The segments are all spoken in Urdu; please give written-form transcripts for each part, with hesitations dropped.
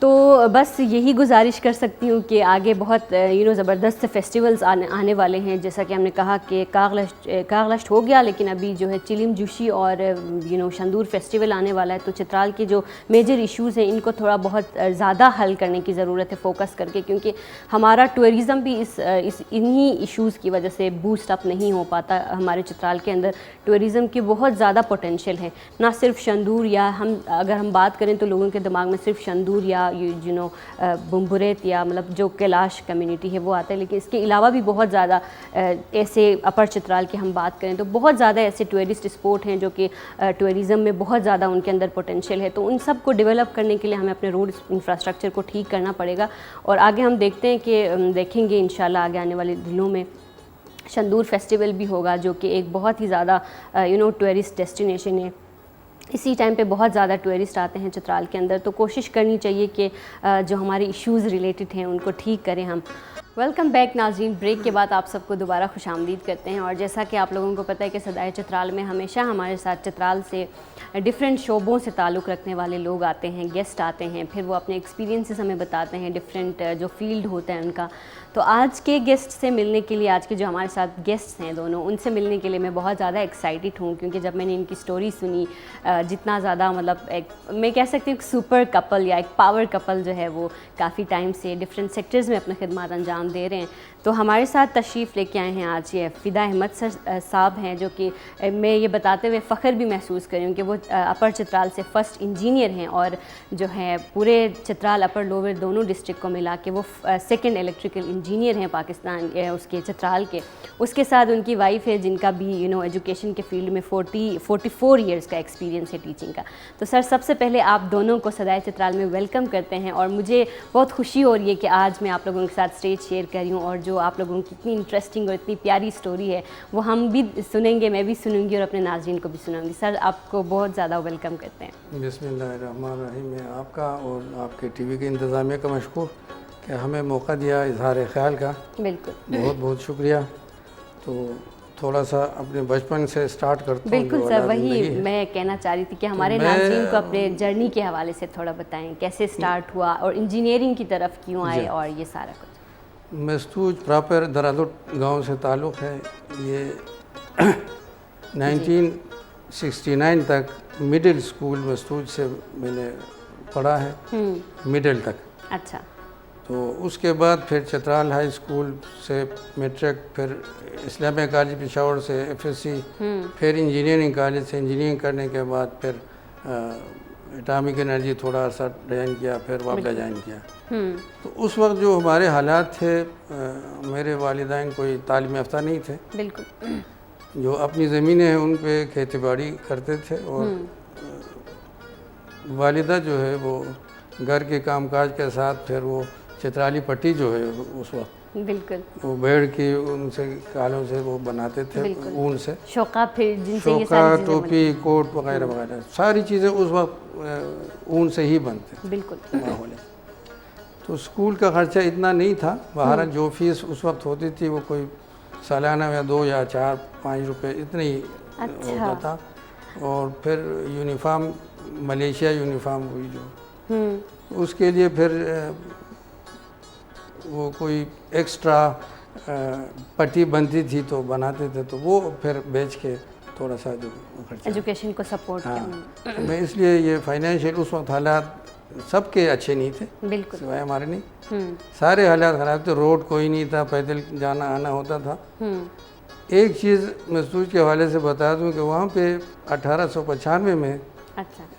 تو بس یہی گزارش کر سکتی ہوں کہ آگے بہت زبردست فیسٹیولز آنے والے ہیں. جیسا کہ ہم نے کہا کہ کاغلشت ہو گیا, لیکن ابھی جو ہے چلم جوشی اور شندور فیسٹیول آنے والا ہے. تو چترال کے جو میجر ایشوز ہیں ان کو تھوڑا بہت زیادہ حل کرنے کی ضرورت ہے فوکس کر کے, کیونکہ ہمارا ٹورزم بھی انہی ایشوز کی وجہ سے بوسٹ اپ نہیں ہو پاتا. ہمارے چترال کے اندر ٹورزم کی بہت زیادہ پوٹینشیل ہے, نہ صرف شندور, یا اگر ہم بات کریں تو لوگوں کے دماغ میں صرف شندور یا بمبریت یا مطلب جو کیلاش کمیونٹی ہے وہ آتا ہے, لیکن اس کے علاوہ بھی بہت زیادہ ایسے اپر چترال کی ہم بات کریں تو بہت زیادہ ایسے ٹورسٹ اسپوٹ ہیں جو کہ ٹورزم میں بہت زیادہ ان کے اندر پوٹینشیل ہے. تو ان سب کو ڈیولپ کرنے کے لیے ہمیں اپنے روڈ انفراسٹرکچر کو ٹھیک کرنا پڑے گا, اور آگے ہم دیکھیں گے انشاءاللہ آگے آنے والے دنوں میں شندور فیسٹیول بھی ہوگا, جو کہ ایک بہت ہی زیادہ ٹورسٹ ڈیسٹینیشن ہے. اسی ٹائم پہ بہت زیادہ ٹورسٹ آتے ہیں چترال کے اندر, تو کوشش کرنی چاہیے کہ جو ہمارے ایشوز ریلیٹڈ ہیں ان کو ٹھیک کریں ہم. ویلکم بیک ناظرین, بریک کے بعد آپ سب کو دوبارہ خوش آمدید کرتے ہیں. اور جیسا کہ آپ لوگوں کو پتہ ہے کہ صدائے چترال میں ہمیشہ ہمارے ساتھ چترال سے ڈفرینٹ شعبوں سے تعلق رکھنے والے لوگ آتے ہیں, گیسٹ آتے ہیں, پھر وہ اپنے ایکسپیرینسز ہمیں بتاتے ہیں, ڈفرینٹ جو فیلڈ ہوتا ہے ان کا. تو آج کے گیسٹ سے ملنے کے لیے, آج کے جو ہمارے ساتھ گیسٹس ہیں دونوں, ان سے ملنے کے لیے میں بہت زیادہ ایکسائٹڈ ہوں, کیونکہ جب میں نے ان کی سٹوری سنی, جتنا زیادہ مطلب میں کہہ سکتی ہوں ایک سپر کپل یا ایک پاور کپل جو ہے وہ کافی ٹائم سے ڈفرینٹ سیکٹرز میں اپنے خدمات انجام دے رہے ہیں. تو ہمارے ساتھ تشریف لے کے آئے ہیں آج یہ فدا احمد سر صاحب ہیں, جو کہ میں یہ بتاتے ہوئے فخر بھی محسوس کر رہی ہوں کہ وہ اپر چترال سے فرسٹ انجینئر ہیں, اور جو ہے پورے چترال اپر لوور دونوں ڈسٹرکٹ کو ملا کے وہ سیکنڈ الیکٹریکل انجینئر ہیں پاکستان اس کے چترال کے. اس کے ساتھ ان کی وائف ہے جن کا بھی ایجوکیشن کے فیلڈ میں 44 ایئرس کا ایکسپیرینس ہے ٹیچنگ کا. تو سر سب سے پہلے آپ دونوں کو صدائے چترال میں ویلکم کرتے ہیں, اور مجھے بہت خوشی ہو رہی ہے کہ آج میں آپ لوگوں کے ساتھ اسٹیج شیئر کر رہی ہوں, اور جو آپ لوگوں کی اتنی انٹرسٹنگ اور اتنی پیاری سٹوری ہے وہ ہم بھی سنیں گے, میں بھی سنوں گی اور اپنے ناظرین کو بھی سناؤں گی. سر آپ کو بہت زیادہ ویلکم کرتے ہیں. بسم اللہ الرحمن الرحیم. میں آپ کا اور آپ کے ٹی وی کے انتظامیہ کا مشکور کہ ہمیں موقع دیا اظہار خیال کا. بالکل, بہت بہت شکریہ. تو تھوڑا سا اپنے بچپن سے سٹارٹ کرتا ہوں. بالکل سر, وہی میں کہنا چاہ رہی تھی کہ ہمارے ناظرین کو اپنے جرنی کے حوالے سے تھوڑا بتائیں, کیسے سٹارٹ ہوا اور انجینئرنگ کی طرف کیوں آئے اور یہ سارا کچھ. مستوج پراپر درالٹ گاؤں سے تعلق ہے. یہ 1969 تک مڈل اسکول مستوج سے میں نے پڑھا ہے, مڈل تک. اچھا. تو اس کے بعد پھر چترال ہائی اسکول سے میٹرک, پھر اسلامیہ کالج پشاور سے FSC, پھر انجینئرنگ کالج سے انجینئرنگ کرنے کے بعد پھر اٹامک انرجی تھوڑا سا جوائن کیا, پھر واپس جوائن کیا. تو اس وقت جو ہمارے حالات تھے, میرے والدین کوئی تعلیم یافتہ نہیں تھے. بالکل. جو اپنی زمینیں ہیں ان پہ کھیتی باڑی کرتے تھے, اور والدہ جو ہے وہ گھر کے کام کاج کے ساتھ پھر وہ چترالی پٹی جو ہے اس وقت بالکل وہ بیڑ کی ان سے کالوں سے وہ بناتے تھے, اون سے شوقہ, پھر جن سے یہ شوقہ, ٹوپی, کوٹ وغیرہ وغیرہ ساری چیزیں اس وقت اون سے ہی بنتے تھے. بالکل. ماحول. تو اسکول کا خرچہ اتنا نہیں تھا, باہر جو فیس اس وقت ہوتی تھی وہ کوئی سالانہ یا 2 یا 4-5 روپے اتنے ہی ہوتا تھا. اور پھر یونیفارم ملیشیا یونیفارم ہوئی جو, اس کے لیے پھر وہ کوئی ایکسٹرا پٹی بنتی تھی تو بناتے تھے, تو وہ پھر بیچ کے تھوڑا سا جو خرچہ ایجوکیشن کو سپورٹ کیا. میں اس لیے یہ فائنینشیل اس وقت حالات سب کے اچھے نہیں تھے, بالکل سوائے ہمارے نہیں. سارے حالات خراب تھے, روڈ کوئی نہیں تھا, پیدل جانا آنا ہوتا تھا. ایک چیز مستوج کے حوالے سے بتا دوں کہ وہاں پہ 1895 میں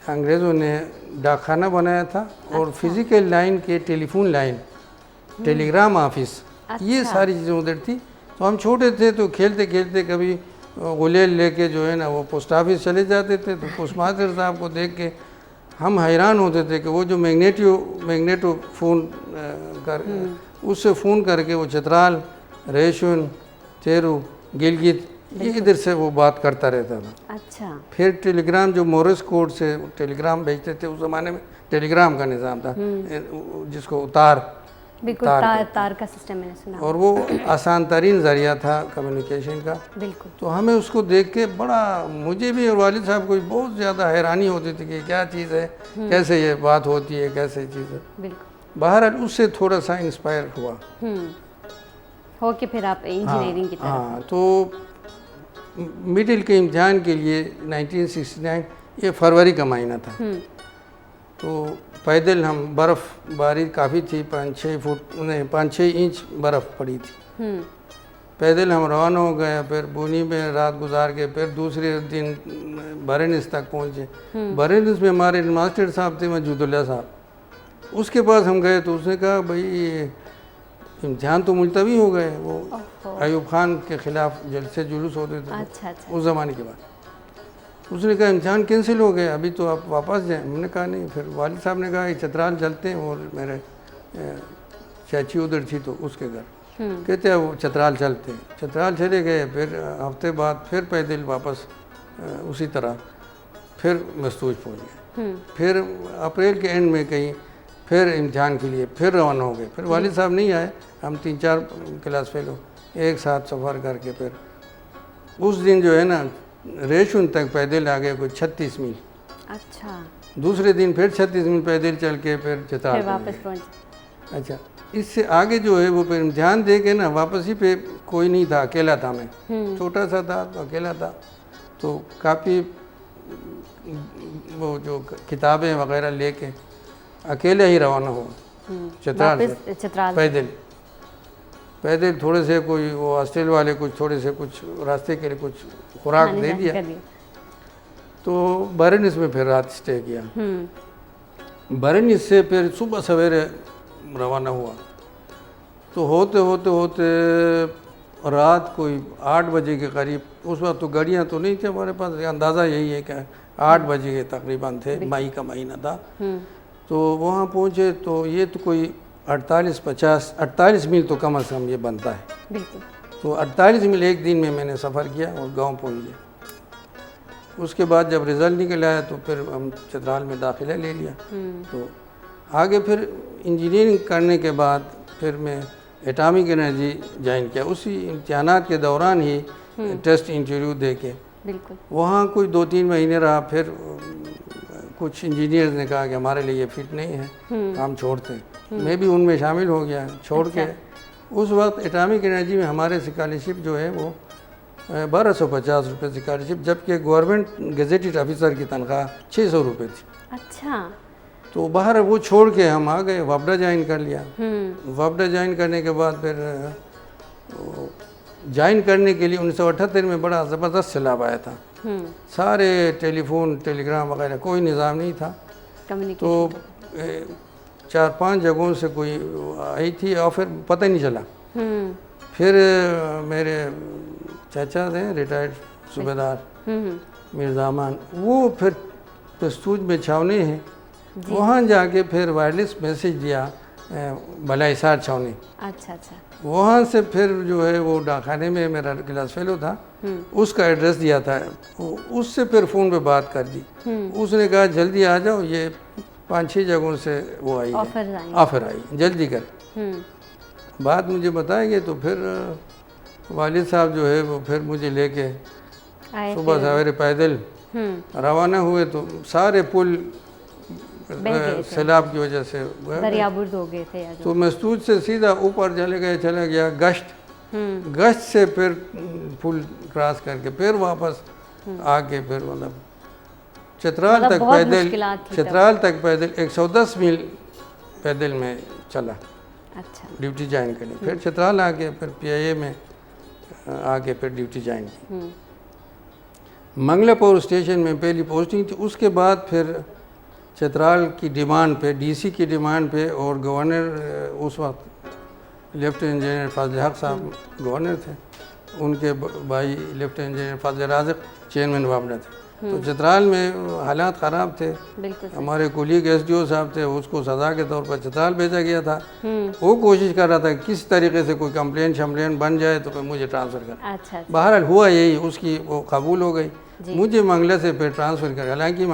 انگریزوں نے ڈاک خانہ بنایا تھا, اور فزیکل لائن کے ٹیلی فون لائن, ٹیلی گرام آفس, یہ ساری چیزیں ادھر تھی. تو ہم چھوٹے تھے تو کھیلتے کھیلتے کبھی غلیل لے کے جو ہے نا وہ پوسٹ آفس چلے جاتے تھے. تو پوسٹ ماسٹر صاحب کو دیکھ کے ہم حیران ہوتے تھے کہ وہ جو میگنیٹو فون کر اس سے فون کر کے وہ چترال, ریشن, تیرو, گلگت یہ ادھر سے وہ بات کرتا رہتا تھا. اچھا. پھر ٹیلی گرام جو مورس کوڈ سے ٹیلی گرام بھیجتے تھے, اس زمانے میں ٹیلی گرام کا نظام تھا جس کو اتار بالکل تار کا سسٹم میں نے سنا. اور وہ آسان ترین ذریعہ تھا کمیونیکیشن کا. بالکل. تو ہمیں اس کو دیکھ کے بڑا, مجھے بھی اور والد صاحب کو بہت زیادہ حیرانی ہوتی تھی کہ کیا چیز ہے, کیسے یہ بات ہوتی ہے, کیسے چیز ہے. بالکل. بہرحال اس سے تھوڑا سا انسپائر ہوا ہو کہ پھر آپ انجینئرنگ کی طرف. ہاں, تو مڈل کے امتحان کے لیے 1969 یہ فروری کا مہینہ تھا. تو پیدل ہم, برف باری کافی تھی, 5-6 انچ برف پڑی تھی. پیدل ہم روانہ ہو گئے, پھر بونی میں رات گزار کے پھر دوسرے دن برینس تک پہنچے. برینس میں ہمارے ماسٹر صاحب تھے موجود اللہ صاحب, اس کے پاس ہم گئے تو اس نے کہا بھائی امتحان تو ملتوی ہو گئے, وہ ایوب خان کے خلاف جلسے جلوس ہوتے تھے اس زمانے کے بعد. اس نے کہا امتحان کینسل ہو گئے, ابھی تو آپ واپس جائیں. ہم نے کہا نہیں. پھر والد صاحب نے کہا کہ چترال چلتے ہیں, اور میرے چاچی ادھر تھی تو اس کے گھر, کہتے ہیں وہ چترال چلتے ہیں. چترال چلے گئے, پھر ہفتے بعد پھر پیدل واپس اسی طرح پھر مستوج پہنچ گئے. پھر اپریل کے اینڈ میں کہیں پھر امتحان کے لیے پھر روانہ ہو گئے. پھر والد صاحب نہیں آئے, ہم 3-4 کلاس فیلو ایک ساتھ سفر کر کے پھر اس دن جو ہے نا ریشن تک پیدل آ گئے, کوئی 36 میل. اچھا. دوسرے دن پھر 36 میل پیدل چل کے پھر چترال واپس پہنچے. اچھا, اس سے آگے جو ہے وہ پھر امتحان دے کے نا واپس ہی پہ کوئی نہیں تھا, اکیلا تھا میں, چھوٹا سا تھا تو اکیلا تھا. تو کافی وہ جو کتابیں وغیرہ لے کے اکیلے ہی روانہ ہوا چترال سے. پیدل تھوڑے سے کوئی وہ ہاسٹل والے کچھ تھوڑے سے کچھ راستے کے لیے کچھ خوراک دے دیا. تو برینس میں پھر رات اسٹے کیا. برینس سے پھر صبح سویرے روانہ ہوا. تو ہوتے ہوتے ہوتے رات کوئی 8 بجے کے قریب, اس وقت تو گاڑیاں تو نہیں تھے ہمارے پاس, اندازہ یہی ہے کہ 8 بجے کے تقریباً تھے, مئی کا مہینہ تھا. تو وہاں پہنچے تو یہ تو کوئی 48 میل تو کم از کم یہ بنتا ہے. بالکل. تو 48 میل ایک دن میں نے سفر کیا اور گاؤں پہنچ گیا. اس کے بعد جب رزلٹ نکل آیا تو پھر ہم چترال میں داخلہ لے لیا. تو آگے پھر انجینئرنگ کرنے کے بعد پھر میں ایٹامک انرجی جوائن کیا. اسی امتحانات کے دوران ہی ٹیسٹ انٹرویو دے کے بالکل وہاں کوئی 2-3 مہینے رہا. پھر کچھ انجینئرز نے کہا کہ ہمارے لیے یہ فٹ نہیں ہے, ہم چھوڑتے ہیں. میں بھی ان میں شامل ہو گیا, چھوڑ کے. اس وقت ایٹامک انرجی میں ہمارے اسکالرشپ جو ہے وہ 1250 روپے اسکالرشپ, جبکہ گورنمنٹ گزیٹڈ آفیسر کی تنخواہ 600 روپے تھی. اچھا. تو باہر وہ چھوڑ کے ہم آ گئے, وابڈا جوائن کر لیا. وابڈا جوائن کرنے کے بعد پھر جوائن کرنے کے لیے 1978 میں بڑا زبردست سیلاب آیا تھا. سارے ٹیلی فون ٹیلی گرام وغیرہ کوئی نظام نہیں تھا. تو 4-5 جگہوں سے کوئی آئی تھی اور پھر پتہ نہیں چلا. پھر میرے چاچا تھے ریٹائرڈ صوبیدار مرزا امان, وہ پھر پستوج میں چھاونے ہیں, وہاں جا کے پھر وائرلیس میسیج دیا بلائی سار چھاونے. اچھا اچھا. وہاں سے پھر جو ہے وہ ڈاکخانے میں میرا کلاس فیلو تھا, اس کا ایڈریس دیا تھا, اس سے پھر فون پہ بات کر دی. اس نے کہا جلدی آ جاؤ, یہ 5-6 جگہوں سے وہ آئی آفر آئی, جلدی کر. بات مجھے بتائیں گے. تو پھر والد صاحب جو ہے وہ پھر مجھے لے کے صبح سویرے پیدل روانہ ہوئے. تو سارے پل سیلاب کی وجہ سے دریابرد ہو گئے تھے. تو مستوج سے سیدھا اوپر چلے گیا گشت سے پھر پل کراس کر کے پھر واپس آ کے پھر مطلب چترال تک پیدل 110 میل پیدل میں چلا. اچھا. ڈیوٹی جوائن کرنی. پھر چترال آ کے پھر PIA میں آ کے پھر ڈیوٹی جوائن کی. منگلا پور اسٹیشن میں پہلی پوسٹنگ تھی. اس کے بعد پھر چترال کی ڈیمانڈ پہ, DC کی ڈیمانڈ پہ, اور گورنر اس وقت لیفٹیننٹ انجینئر فاضل حق صاحب گورنر تھے, ان کے بھائی لیفٹیننٹ انجینئر فاضل رازق چیئرمین وابڈا تھے. تو چترال میں حالات خراب تھے. ہمارے کولیگ SDO صاحب تھے, اس کو سزا کے طور پر چترال بھیجا گیا تھا. وہ کوشش کر رہا تھا کس طریقے سے کوئی کمپلین بن جائے تو پھر مجھے ٹرانسفر کر. بہرحال ہوا یہی, اس کی وہ قبول ہو گئی. مجھے منگلہ سے پھر ٹرانسفر کر. حالانکہ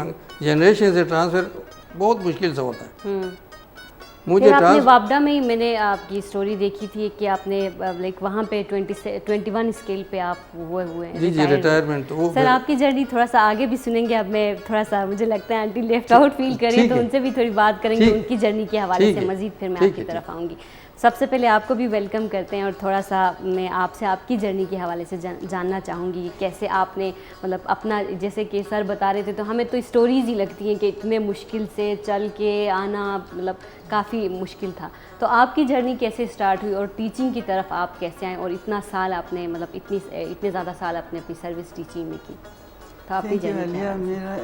جنریشن سے ٹرانسفر بہت مشکل سے ہوتا ہے. مجھے آپ نے وابڈا میں ہی میں نے آپ کی اسٹوری دیکھی تھی کہ آپ نے لائک وہاں پہ 21 اسکیل پہ آپ ہوئے ہیں. جی ریٹائرمنٹ. سر آپ کی جرنی تھوڑا سا آگے بھی سنیں گے. اب میں تھوڑا سا مجھے لگتا ہے آنٹی لیفٹ آؤٹ فیل کریں تو ان سے بھی تھوڑی بات کریں گے ان کی جرنی کے حوالے سے مزید. پھر میں آپ کی طرف آؤں گی. سب سے پہلے آپ کو بھی ویلکم کرتے ہیں اور تھوڑا سا میں آپ سے آپ کی جرنی کے حوالے سے جاننا چاہوں گی کیسے آپ نے مطلب اپنا, جیسے کہ سر بتا رہے تھے تو ہمیں تو اسٹوریز ہی لگتی ہیں کہ اتنے مشکل سے چل کے آنا مطلب کافی مشکل تھا. تو آپ کی جرنی کیسے اسٹارٹ ہوئی اور ٹیچنگ کی طرف آپ کیسے آئیں اور اتنا سال آپ نے مطلب اتنے زیادہ سال آپ نے اپنی سروس ٹیچنگ میں کی. تو آپ کی جرنی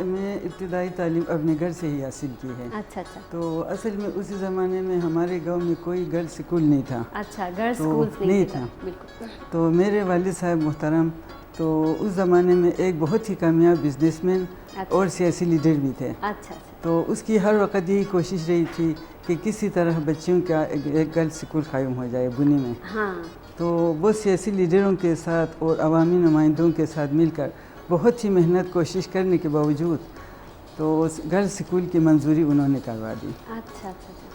میں ابتدائی تعلیم اپنے گھر سے ہی حاصل کی ہے. اچھا اچھا. تو اصل میں اسی زمانے میں ہمارے گاؤں میں کوئی گرلز اسکول نہیں تھا. اچھا, گرلز اسکولس نہیں تھا. بالکل. تو میرے والد صاحب محترم تو اس زمانے میں ایک بہت ہی کامیاب بزنس مین اور سیاسی لیڈر بھی تھے. اچھا. تو اس کی ہر وقت یہی کوشش رہی تھی کہ کسی طرح بچیوں کا ایک گرلز اسکول قائم ہو جائے بنی میں. ہاں. تو وہ سیاسی لیڈروں کے ساتھ اور عوامی نمائندوں کے ساتھ مل کر بہت ہی محنت کوشش کرنے کے باوجود تو گرلز اسکول کی منظوری انہوں نے کروا دی. اچھا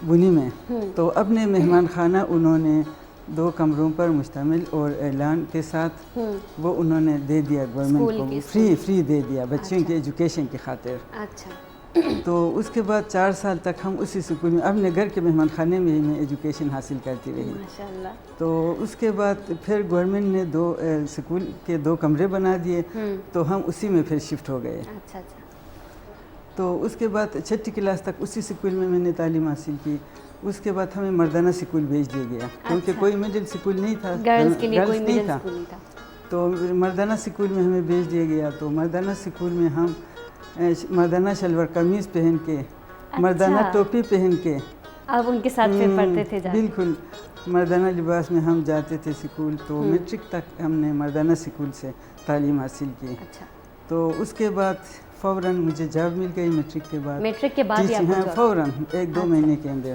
بنی میں. تو اپنے مہمان خانہ انہوں نے 2 کمروں پر مشتمل اور اعلان کے ساتھ وہ انہوں نے دے دیا گورنمنٹ کو, فری دے دیا بچیوں کی ایجوکیشن کی خاطر. اچھا. تو اس کے بعد 4 سال تک ہم اسی اسکول میں اپنے گھر کے مہمان خانے میں ہی میں ایجوکیشن حاصل کرتی رہی. ماشاءاللہ. تو اس کے بعد پھر گورنمنٹ نے 2 اسکول کے 2 کمرے بنا دیے تو ہم اسی میں پھر شفٹ ہو گئے. اچھا اچھا. تو اس کے بعد 6ٹھی کلاس تک اسی اسکول میں نے تعلیم حاصل کی. اس کے بعد ہمیں مردانہ اسکول بھیج دیا گیا کیونکہ کوئی مڈل اسکول نہیں تھا, گرلز کے لیے کوئی مڈل اسکول نہیں تھا. تو مردانہ اسکول میں ہمیں بھیج دیا گیا. تو مردانہ اسکول میں ہم مردانہ شلوار قمیض پہن کے, مردانہ ٹوپی پہن کے آپ ان کے ساتھ پھر پڑھتے تھے. بالکل مردانہ لباس میں ہم جاتے تھے اسکول. تو میٹرک تک ہم نے مردانہ اسکول سے تعلیم حاصل کی. تو اس کے بعد فوراً مجھے جاب مل گئی میٹرک کے بعد. میٹرک کے بعد فوراً 1-2 مہینے کے اندر.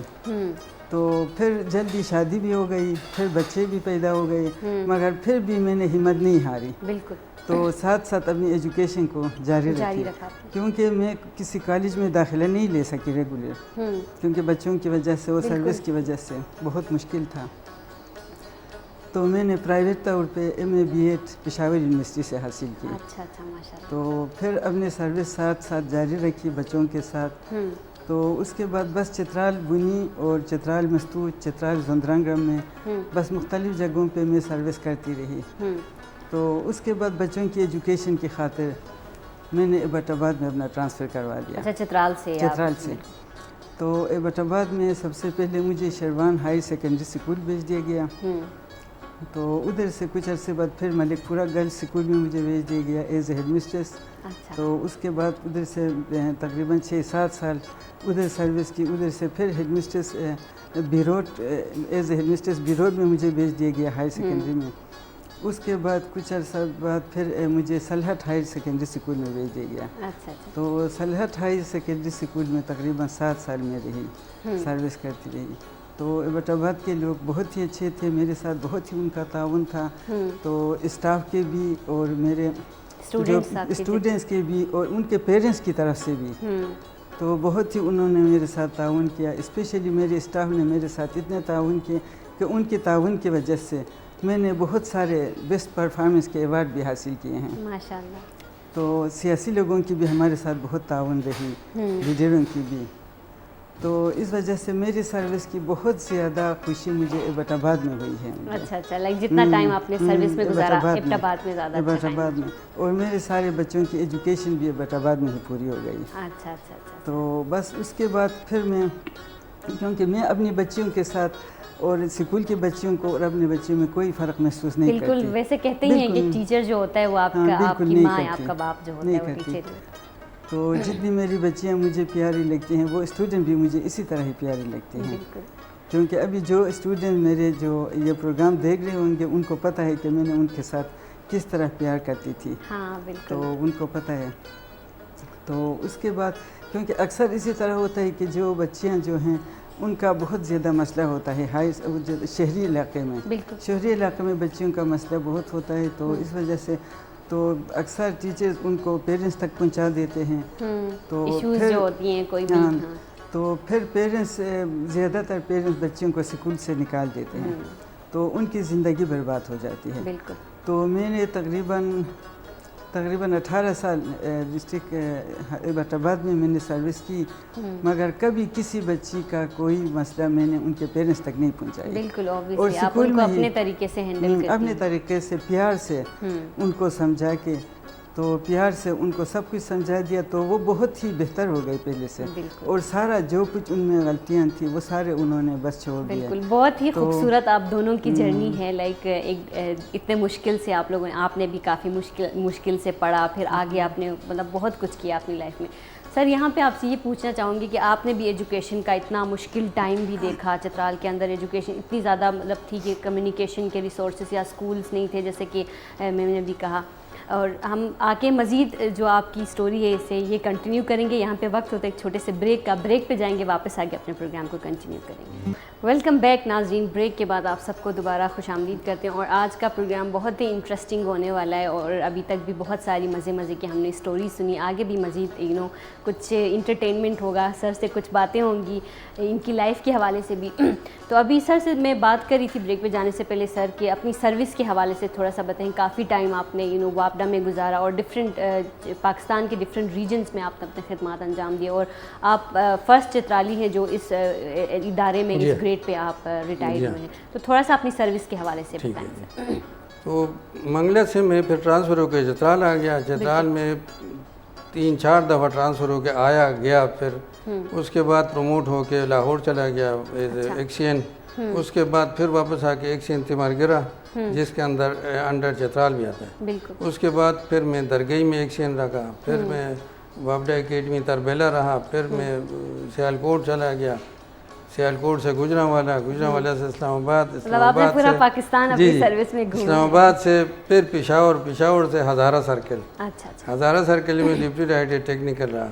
تو پھر جلدی شادی بھی ہو گئی, پھر بچے بھی پیدا ہو گئے, مگر پھر بھی میں نے ہمت نہیں ہاری. بالکل. تو ساتھ ساتھ اپنی ایجوکیشن کو جاری رکھا کیونکہ میں کسی کالج میں داخلہ نہیں لے سکی ریگولر کیونکہ بچوں کی وجہ سے اور سروس کی وجہ سے بہت مشکل تھا. تو میں نے پرائیویٹ طور پہ MA B.Ed پشاور یونیورسٹی سے حاصل کی. اچھا اچھا ماشاءاللہ. تو پھر اپنے سروس ساتھ جاری رکھی بچوں کے ساتھ. تو اس کے بعد بس چترال بنی اور چترال مستوج, چترال زندرانگرم میں بس مختلف جگہوں پہ میں سروس کرتی رہی. تو اس کے بعد بچوں کی ایجوکیشن کی خاطر میں نے ایبٹ آباد میں اپنا ٹرانسفر کروا دیا. اچھا, چترال سے. تو ایبٹ آباد میں سب سے پہلے مجھے شیروان ہائی سیکنڈری اسکول بھیج دیا گیا. تو ادھر سے کچھ عرصے بعد پھر ملک پورہ گرلز اسکول میں مجھے بھیج دیا گیا ایز اے ہیڈ مسٹریس. تو اس کے بعد ادھر سے تقریباً 6-7 سال ادھر سروس کی. ادھر سے پھر ہیڈ مسٹریس بیروٹ ایز اے ہیڈ مسٹریس بیروٹ میں مجھے بھیج دیا گیا ہائی سیکنڈری میں. اس کے بعد کچھ عرصہ بعد پھر مجھے سلہٹ ہائی سیکنڈری اسکول میں بھیج دیا گیا. تو سلہٹ ہائی سیکنڈری اسکول میں تقریباً 7 سال میں رہی, سروس کرتی رہی. تو ایبٹ آباد کے لوگ بہت ہی اچھے تھے, میرے ساتھ بہت ہی ان کا تعاون تھا. تو اسٹاف کے بھی اور میرے اسٹوڈنٹس کے بھی اور ان کے پیرنٹس کی طرف سے بھی تو بہت ہی انہوں نے میرے ساتھ تعاون کیا. اسپیشلی میرے اسٹاف نے میرے ساتھ اتنے تعاون کیے کہ ان کے تعاون کی وجہ سے میں نے بہت سارے بیسٹ پرفارمنس کے ایوارڈ بھی حاصل کیے ہیں. ماشاءاللہ. تو سیاسی لوگوں کی بھی ہمارے ساتھ بہت تعاون رہی, لیڈروں کی بھی. تو اس وجہ سے میری سروس کی بہت زیادہ خوشی مجھے ایبٹ آباد میں ہوئی ہے. اچھا, لائک جتنا ٹائم آپ نے سروس میں گزارا ایبٹ آباد میں زیادہ. ایبٹ آباد میں, اور میرے سارے بچوں کی ایجوکیشن بھی ایبٹ آباد میں ہی پوری ہو گئی. اچھا. تو بس اس کے بعد پھر میں, کیونکہ میں اپنی بچیوں کے ساتھ اور اسکول کے بچیوں کو اور اپنے بچوں میں کوئی فرق محسوس نہیں کرتی. بالکل, ویسے کہتے ہی ہیں کہ ٹیچر جو ہوتا ہے وہ آپ کی ماں ہے, آپ کا باپ جو ہوتا ہے وہ ٹیچر ہے. تو جتنی میری بچیاں مجھے پیاری لگتی ہیں وہ اسٹوڈنٹ بھی مجھے اسی طرح ہی پیاری لگتے ہیں. کیونکہ ابھی جو اسٹوڈنٹ میرے جو یہ پروگرام دیکھ رہے ہوں گے ان کو پتہ ہے کہ میں نے ان کے ساتھ کس طرح پیار کرتی تھی. ہاں بالکل. تو ان کو پتہ ہے. تو اس کے بعد کیونکہ اکثر اسی طرح ہوتا ہے کہ جو بچیاں جو ہیں ان کا بہت زیادہ مسئلہ ہوتا ہے شہری علاقے میں. شہری علاقے میں بچیوں کا مسئلہ بہت ہوتا ہے. تو اس وجہ سے تو اکثر ٹیچرز ان کو پیرنٹس تک پہنچا دیتے ہیں. تو ایشوز جو ہوتی ہیں کوئی بھی. تو پھر پیرنٹس زیادہ تر پیرنٹس بچوں کو اسکول سے نکال دیتے ہیں تو ان کی زندگی برباد ہو جاتی ہے. بالکل. تو میں نے تقریباً 18 سال ڈسٹرکٹ ایبٹ آباد میں نے سروس کی, مگر کبھی کسی بچی کا کوئی مسئلہ میں نے ان کے پیرنٹس تک نہیں پہنچایا. بالکل اوبویسلی آپ ان کو اپنے طریقے سے ہینڈل کرتے ہیں, اپنے طریقے سے پیار سے ان کو سمجھا کے, تو پیار سے ان کو سب کچھ سمجھا دیا تو وہ بہت ہی بہتر ہو گئے پہلے سے, اور سارا جو کچھ ان میں غلطیاں تھیں وہ سارے انہوں نے بس چھوڑ دیا. بالکل, بہت ہی خوبصورت آپ دونوں کی جرنی ہے. لائک اتنے مشکل سے آپ نے بھی کافی مشکل سے پڑھا, پھر آگے آپ نے مطلب بہت کچھ کیا اپنی لائف میں. سر یہاں پہ آپ سے یہ پوچھنا چاہوں گی کہ آپ نے بھی ایجوکیشن کا اتنا مشکل ٹائم بھی دیکھا. چترال کے اندر ایجوکیشن اتنی زیادہ مطلب تھی کہ کمیونیکیشن کے ریسورسز یا اسکولس نہیں تھے, جیسے کہ میں نے بھی کہا, اور ہم آگے مزید جو آپ کی سٹوری ہے اسے یہ کنٹینیو کریں گے. یہاں پہ وقت ہوتا ہے ایک چھوٹے سے بریک کا, بریک پہ جائیں گے, واپس آگے اپنے پروگرام کو کنٹینیو کریں گے. ویلکم بیک ناظرین, بریک کے بعد آپ سب کو دوبارہ خوش آمدید کرتے ہیں. اور آج کا پروگرام بہت ہی انٹرسٹنگ ہونے والا ہے, اور ابھی تک بھی بہت ساری مزے کی ہم نے سٹوری سنی. آگے بھی مزید کچھ انٹرٹینمنٹ ہوگا, سر سے کچھ باتیں ہوں گی ان کی لائف کے حوالے سے بھی. تو ابھی سر سے میں بات کر رہی تھی بریک پہ جانے سے پہلے سر کہ اپنی سروس کے حوالے سے تھوڑا سا بتائیں. کافی ٹائم آپ نے واپڈا میں گزارا اور ڈفرینٹ پاکستان کے ڈفرینٹ ریجنس میں آپ نے اپنے خدمات انجام دیے, اور آپ فرسٹ چترالی ہیں جو اس ادارے میں اس گریڈ پہ آپ ریٹائر ہوئے ہیں. تو تھوڑا سا اپنی سروس کے حوالے سے بتائیں. تو منگلا سے میں پھر ٹرانسفر ہو کے چترال آ گیا. چترال میں 3-4 دفعہ ٹرانسفر ہو کے آیا گیا, پھر اس کے بعد پروموٹ ہو کے لاہور چلا گیا ایکسین. اس کے بعد پھر واپس آ کے ایکسین تیمارگرہ جس کے انڈر چترال بھی آتا ہے. اس کے بعد پھر میں درگئی میں ایکسین رکھا, پھر میں واپڈا اکیڈمی تربیلا رہا, پھر میں سیالکوٹ چلا گیا, سیالکوٹ سے گجرانوالا سے اسلام آباد, اسلام آباد سے پھر پشاور سے ہزارہ سرکل. ہزارہ سرکل میں ڈپٹی ڈائریکٹر ٹیکنیکل رہا.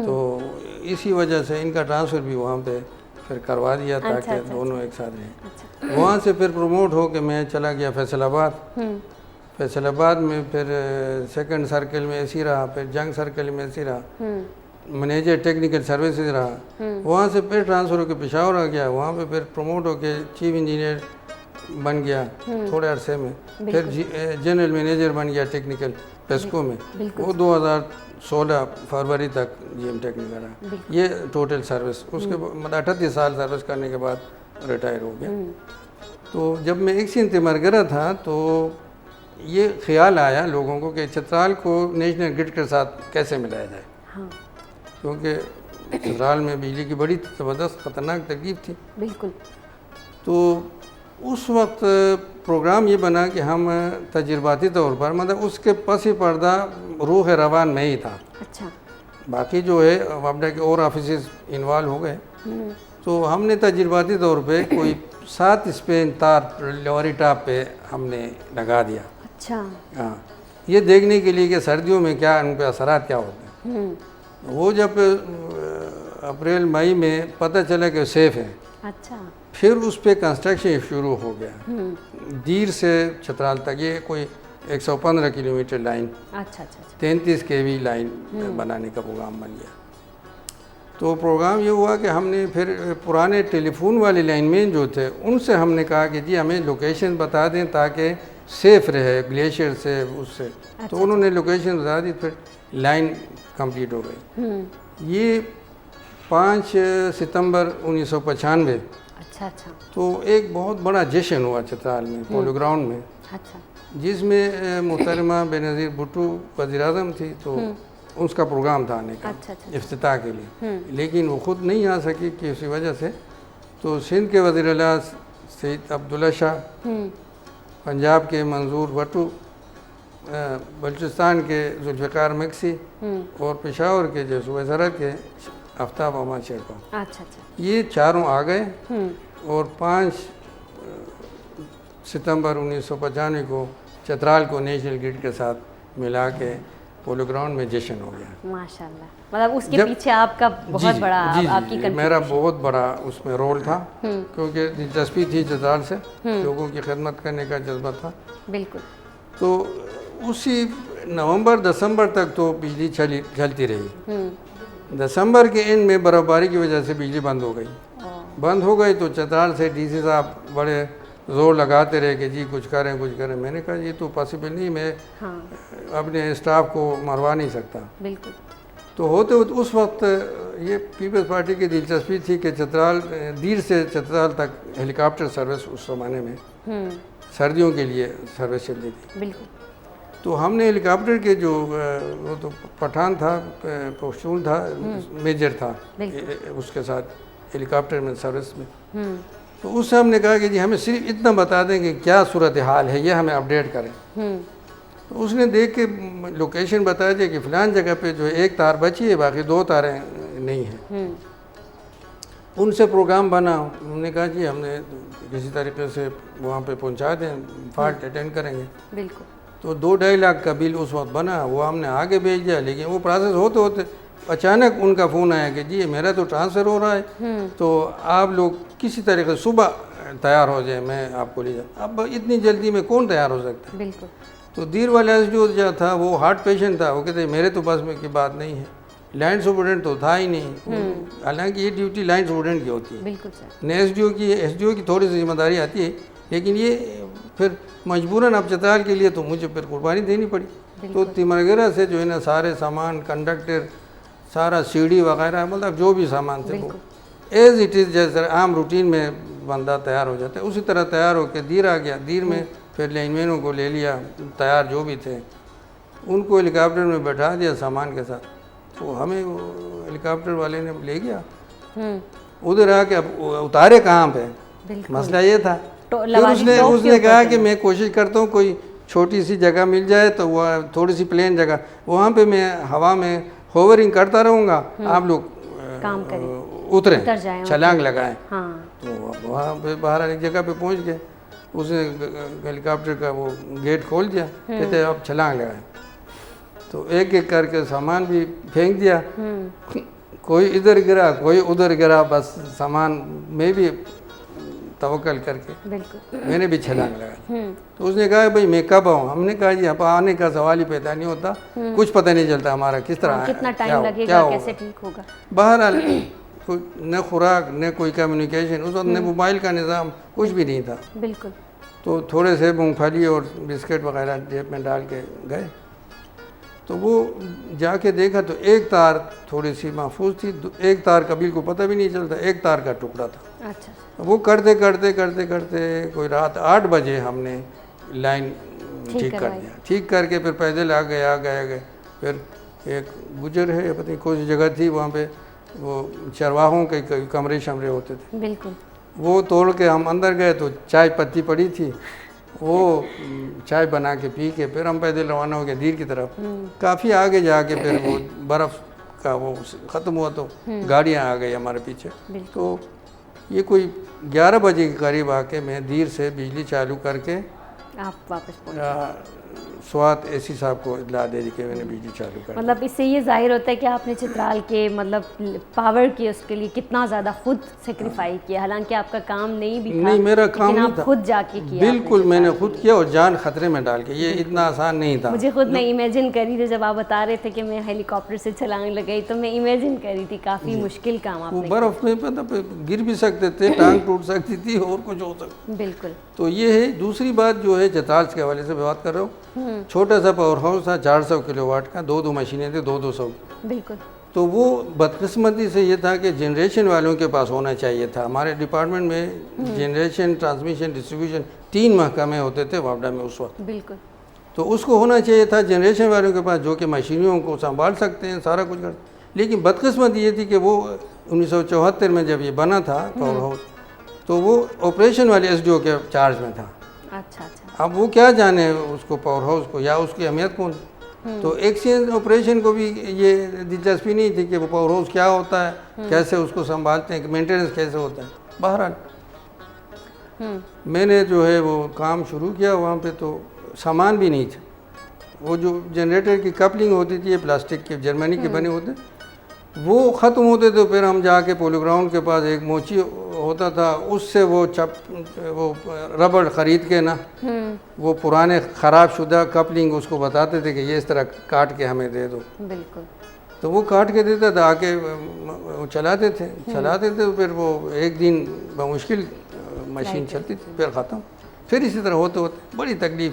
تو اسی وجہ سے ان کا ٹرانسفر بھی وہاں پہ پھر کروا دیا تاکہ دونوں ایک ساتھ رہیں. وہاں سے پھر پروموٹ ہو کے میں چلا گیا فیصل آباد. فیصل آباد میں پھر سیکنڈ سرکل میں ایسی رہا, پھر جنگ سرکل میں ایسی رہا, منیجر ٹیکنیکل سروسز رہا. وہاں سے پھر ٹرانسفر ہو کے پشاور آ گیا, وہاں پہ پھر پروموٹ ہو کے چیف انجینئر بن گیا تھوڑے عرصے میں. پھر جنرل مینیجر بن گیا ٹیکنیکل پیسکو میں. وہ 2016 فروری تک جی ایم ٹیکنیکل رہا. یہ ٹوٹل سروس. اس کے بعد 38 سال سروس کرنے کے بعد ریٹائر ہو گیا. تو جب میں ایکسین تیمارگرہ تھا تو یہ خیال آیا لوگوں کو کہ چترال کو نیشنل گرڈ کے ساتھ کیسے ملایا جائے, کیونکہ چترال میں بجلی کی بڑی زبردست خطرناک تکلیف تھی. بالکل. تو اس وقت پروگرام یہ بنا کہ ہم تجرباتی طور پر مطلب اس کے پس پردہ روح روان میں ہی تھا. اچھا. باقی جو ہے واپڈا کے اور آفیسز انوالو ہو گئے. تو ہم نے تجرباتی طور پہ کوئی 7 اسپین تار لوری ٹاپ پہ ہم نے لگا دیا. اچھا. ہاں, یہ دیکھنے کے لیے کہ سردیوں میں کیا ان پہ اثرات کیا ہوتے ہیں. وہ جب اپریل مئی میں پتہ چلا کہ سیف ہے. اچھا. پھر اس پہ کنسٹرکشن شروع ہو گیا دیر سے چترال تک. یہ کوئی 115 کلومیٹر لائن, 33 kV لائن بنانے کا پروگرام بن گیا. تو پروگرام یہ ہوا کہ ہم نے پھر پرانے ٹیلی فون والے لائن مین جو تھے ان سے ہم نے کہا کہ جی ہمیں لوکیشن بتا دیں تاکہ سیف رہے گلیشیئر سے اس سے. تو انہوں نے لوکیشن بتا دی, پھر لائن کمپلیٹ ہو گئی. یہ 5 ستمبر 1995. اچھا. تو ایک بہت بڑا جشن ہوا چترال میں پولو گراؤنڈ میں. اچھا. جس میں محترمہ بینظیر بھٹو وزیر اعظم تھی, تو اس کا پروگرام تھا آنے کا افتتاح کے لیے, لیکن وہ خود نہیں آ سکی کسی وجہ سے. تو سندھ کے وزیر اعلیٰ سید عبداللہ شاہ, پنجاب کے منظور بھٹو, بلوچستان کے ذوالفقار مکسی, اور پشاور کے جو صوبہ سرحد کے آفتاب احمد شیرپا, یہ چاروں آ گئے. اور 5 ستمبر 1995 کو چترال کو نیشنل گرڈ کے ساتھ ملا کے پولو گراؤنڈ میں جشن ہو گیا. ماشاءاللہ. مطلب اس کے پیچھے آپ کا بہت بڑا آپ کی میرا بہت بڑا اس میں رول تھا, کیونکہ دلچسپی تھی چترال سے, لوگوں کی خدمت کرنے کا جذبہ تھا. بالکل. تو اسی نومبر دسمبر تک تو بجلی چلتی رہی. دسمبر کے اینڈ میں برف باری کی وجہ سے بجلی بند ہو گئی تو چترال سے ڈی سی صاحب بڑے زور لگاتے رہے کہ جی کچھ کریں کچھ کریں. میں نے کہا یہ تو پاسبل نہیں, میں اپنے اسٹاف کو مروا نہیں سکتا. بالکل. تو ہوتے ہوتے اس وقت یہ پیپلز پارٹی کی دلچسپی تھی کہ چترال دیر سے چترال تک ہیلی کاپٹر سروس اس زمانے میں سردیوں کے لیے سروس چلتی تھی. بالکل. تو ہم نے ہیلی کاپٹر کے جو وہ تو پٹھان تھا, پشتون تھا, میجر تھا اس کے ساتھ ہیلی کاپٹر میں سروس میں, تو اس سے ہم نے کہا کہ جی ہمیں صرف اتنا بتا دیں کہ کیا صورتحال ہے, یہ ہمیں اپڈیٹ کریں. تو اس نے دیکھ کے لوکیشن بتا دیا کہ فلان جگہ پہ جو ایک تار بچی ہے, باقی 2 تاریں نہیں ہیں. ان سے پروگرام بنا. ہم نے کہا جی ہم نے کسی طریقے سے وہاں پہ پہنچا دیں, فالٹ اٹینڈ کریں گے. بالکل. تو 2-2.5 لاکھ کا بل اس وقت بنا, وہ ہم نے آگے بھیج دیا. لیکن وہ پروسیس ہوتے ہوتے اچانک ان کا فون آیا کہ جی میرا تو ٹرانسفر ہو رہا ہے, تو آپ لوگ کسی طریقے سے صبح تیار ہو جائیں, میں آپ کو لے جاؤں. اب اتنی جلدی میں کون تیار ہو سکتا ہے؟ بالکل. تو دیر والا جو تھا وہ ہارٹ پیشنٹ تھا, وہ کہتے میرے تو بس میں کی بات نہیں ہے. لائن سپرڈنٹ تو تھا ہی نہیں, حالانکہ یہ ڈیوٹی لائن سپرڈنٹ کی ہوتی ہے. بالکل سر. نہ ایس ڈی او کی تھوڑی سی ذمہ داری آتی ہے, لیکن یہ پھر مجبوراً اب چترال کے لیے تو مجھے پھر قربانی دینی پڑی. تو تیمرگرہ سے جو ہے نا سارے سامان, کنڈکٹر, سارا سی ڈی وغیرہ, مطلب جو بھی سامان تھے وہ ایز اٹ از جیسے عام روٹین میں بندہ تیار ہو جاتا ہے اسی طرح تیار ہو کے دیر آ گیا. دیر میں پھر لائن مینوں کو لے لیا, تیار جو بھی تھے ان کو ہیلی کاپٹر میں بیٹھا دیا سامان کے ساتھ. تو ہمیں وہ ہیلی کاپٹر والے نے لے گیا ادھر آ کے. اب اتارے کہاں پہ, مسئلہ یہ تھا. پھر اس نے کہا کہ میں کوشش کرتا ہوں کوئی چھوٹی سی جگہ مل جائے, تو وہ تھوڑی سی پلین جگہ, وہاں پہ میں ہوا میں ہوورنگ کرتا رہوں گا, آپ لوگ اتریں, چھلانگ لگائیں. تو وہاں پہ باہر ایک جگہ پہ پہنچ گئے. اس نے ہیلی کاپٹر کا وہ گیٹ کھول دیا, کہتے اب چھلانگ لگائیں. تو ایک ایک کر کے سامان بھی پھینک دیا, کوئی ادھر گرا کوئی ادھر گرا, بس سامان میں بھی توکل کر کے میں نے بھی چھلانگ لگا. تو اس نے کہا بھائی میں کب آؤں؟ ہم نے کہا جی اب آنے کا سوال ہی پیدا نہیں ہوتا, کچھ پتہ نہیں چلتا ہمارا کس طرح کتنا ٹائم لگے گا, کیسے ٹھیک ہوگا. بہرحال نہ خوراک نہ کوئی کمیونیکیشن, اس وقت نہ موبائل کا نظام, کچھ بھی نہیں تھا. بالکل. تو تھوڑے سے مونگ پھلی اور بسکٹ وغیرہ جیب میں ڈال کے گئے. تو وہ جا کے دیکھا تو ایک تار تھوڑی سی محفوظ تھی, ایک تار کا بالکل پتہ بھی نہیں چلتا, ایک تار کا ٹکڑا تھا. اچھا. وہ کرتے کرتے کرتے کرتے کوئی رات 8 بجے ہم نے لائن ٹھیک کر دیا. ٹھیک کر کے پھر پیدل آ گئے. پھر ایک گجر ہے, پتہ نہیں کون سی جگہ تھی, وہاں پہ وہ چرواہوں کے کمرے شمرے ہوتے تھے. بالکل. وہ توڑ کے ہم اندر گئے تو چائے پتی پڑی تھی, وہ چائے بنا کے پی کے پھر ہم پیدل روانہ ہو گئے دیر کی طرف. کافی آگے جا کے پھر وہ برف کا وہ ختم ہوا تو گاڑیاں آ گئی ہمارے پیچھے. تو یہ کوئی 11 بجے کے قریب آ کے میں دیر سے بجلی چالو کر کے آپ واپس پہنچے. سوات اے سی صاحب کو اطلاع دے دی کہ میں نے بجلی چالو کر. مطلب اس سے یہ ظاہر ہوتا ہے کہ آپ نے چترال کے مطلب پاور کی اس کے لیے کتنا زیادہ خود سیکریفائی کیا, حالانکہ آپ کا کام نہیں بھی تھا. نہیں, میرا کام نہیں تھا, خود جا کے کیا. بالکل میں نے خود کیا, اور جان خطرے میں ڈال کے. یہ اتنا آسان نہیں تھا. مجھے خود میں امیجن کری تھی جب آپ بتا رہے تھے کہ میں ہیلی کاپٹر سے چھلانگ لگائی, تو میں امیجن کری تھی کافی مشکل کام آپ نے. برف میں گر بھی سکتے تھے, ٹانگ ٹوٹ سکتی تھی, اور کچھ ہو سکتا. بالکل. تو یہ ہے. دوسری بات جو ہے چترال کے حوالے سے بات کر رہا ہوں, چھوٹا سا پاور ہاؤس تھا 400 کلو واٹ کا, 2 مشینیں تھیں 200. بالکل. تو وہ بدقسمتی سے یہ تھا کہ جنریشن والوں کے پاس ہونا چاہیے تھا. ہمارے ڈپارٹمنٹ میں جنریشن, ٹرانسمیشن, ڈسٹریبیوشن 3 محکمے ہوتے تھے واپڈا میں اس وقت. بالکل. تو اس کو ہونا چاہیے تھا جنریشن والوں کے پاس, جو کہ مشینوں کو سنبھال سکتے ہیں, سارا کچھ کرتے. لیکن بدقسمتی یہ تھی کہ وہ 1974 میں جب یہ بنا تھا پاور ہاؤس, تو وہ آپریشن والے ایس ڈی او کے چارج میں تھا. اچھا. اب وہ کیا جانے اس کو پاور ہاؤس کو, یا اس کی اہمیت کون. تو ایکسچینج آپریشن کو بھی یہ دلچسپی نہیں تھی کہ وہ پاور ہاؤس کیا ہوتا ہے, کیسے اس کو سنبھالتے ہیں, مینٹیننس کیسے ہوتا ہے. بہرحال میں نے جو ہے وہ کام شروع کیا وہاں پہ. تو سامان بھی نہیں تھا. وہ جو جنریٹر کی کپلنگ ہوتی تھی, یہ پلاسٹک کے جرمنی کے بنے ہوتے, وہ ختم ہوتے تو پھر ہم جا کے پولو گراؤنڈ کے پاس ایک موچی ہوتا تھا, اس سے وہ ربڑ خرید کے نا, وہ پرانے خراب شدہ کپلنگ اس کو بتاتے تھے کہ یہ اس طرح کاٹ کے ہمیں دے دو. بالکل. تو وہ کاٹ کے دیتا تھا، آ کے چلاتے تھے تو پھر وہ ایک دن بمشکل مشین چلتی تھی، پھر ختم. پھر اسی طرح ہوتے ہوتے بڑی تکلیف.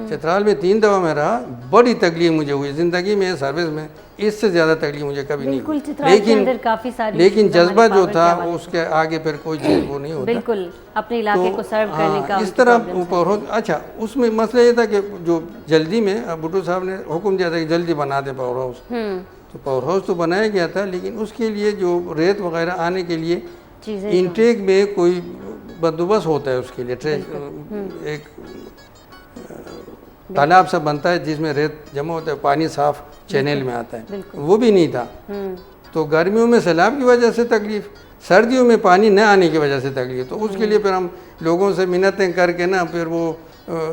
چترال میں 3 دفعہ میں رہا، بڑی تکلیف مجھے ہوئی زندگی میں، سروس میں اس سے زیادہ تکلیف مجھے کبھی نہیں ہوئی. لیکن جذبہ جو تھا اس کے آگے پھر کوئی چیز وہ نہیں ہوتا. بالکل اپنے علاقے کو سرو کرنے کا اس طرح اوپر. اچھا اس میں مسئلہ یہ تھا کہ جو جلدی میں بھٹو صاحب نے حکم دیا تھا کہ جلدی بنا دیں پاور ہاؤس. تو پاور ہاؤس تو بنایا گیا تھا، لیکن اس کے لیے جو ریت وغیرہ آنے کے لیے انٹیک میں کوئی بندوبست ہوتا ہے. اس کے لیے ایک تالاب سا بنتا ہے جس میں ریت جمع ہوتا ہے، پانی صاف چینل میں آتا ہے، وہ بھی نہیں تھا. تو گرمیوں میں سیلاب کی وجہ سے تکلیف، سردیوں میں پانی نہ آنے کی وجہ سے تکلیف. تو اس کے لیے پھر ہم لوگوں سے منتیں کر کے نا پھر وہ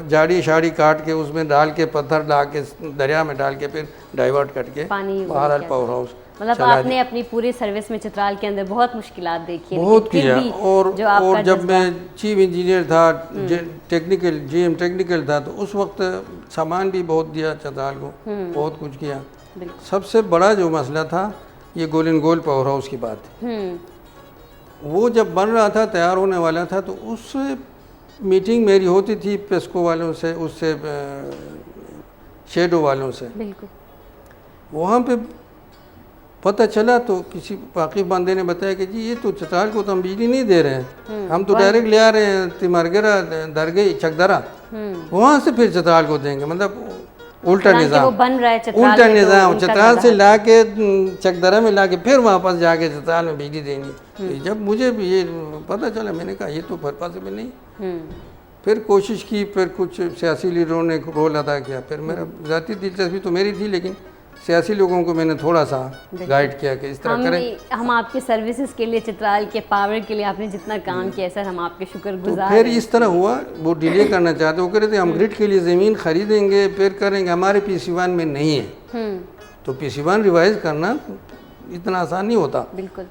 جاڑی شاڑی کاٹ کے اس میں ڈال کے پتھر لا کے دریا میں ڈال کے پھر ڈائیورٹ کر کے بہرحال پاور ہاؤس. مطلب آپ نے اپنی پوری سروس میں چترال کے اندر بہت مشکلات دیکھی ہیں. بہت کیا. اور جب میں چیف انجینئر تھا، ٹیکنیکل تھا، تو اس وقت سامان بھی بہت دیا چترال کو، بہت کچھ کیا. سب سے بڑا جو مسئلہ تھا یہ گولڈن گول پاور ہاؤس کی بات. وہ جب بن رہا تھا، تیار ہونے والا تھا، تو اس سے میٹنگ میری ہوتی تھی پیسکو والوں سے، اس سے شیڈو والوں سے. وہاں پہ پتہ چلا تو کسی واقف بندے نے بتایا کہ جی یہ تو چترال کو تو ہم بجلی نہیں دے رہے ہیں، ہم تو ڈائریکٹ لے آ رہے ہیں تیمارگرہ، درگئی، چکدرہ، وہاں سے پھر چترال کو دیں گے. مطلب الٹا نظام چترال سے لا کے چکدرہ میں لا کے پھر واپس جا کے چترال میں بجلی دینی. جب مجھے بھی یہ پتہ چلا میں نے کہا یہ تو پاسبل نہیں. پھر کوشش کی، پھر کچھ سیاسی لیڈروں نے رول ادا کیا. پھر میرا ذاتی دلچسپی تو میری تھی، لیکن سیاسی لوگوں کو میں نے تھوڑا سا گائیڈ کیا کہ اس طرح کریں. ہم آپ کے سروسز کے لیے، چترال کے پاور کے لیے آپ نے جتنا کام کیا سر، ہم آپ کے شکر گزار. پھر اس طرح ہوا، وہ ڈیلے کرنا چاہتے، وہ کہہ رہے تھے ہم گرڈ کے لیے زمین خریدیں گے پھر کریں گے، ہمارے PC1 میں نہیں ہے. تو PC1 ریوائز کرنا اتنا آسان نہیں ہوتا، بالکل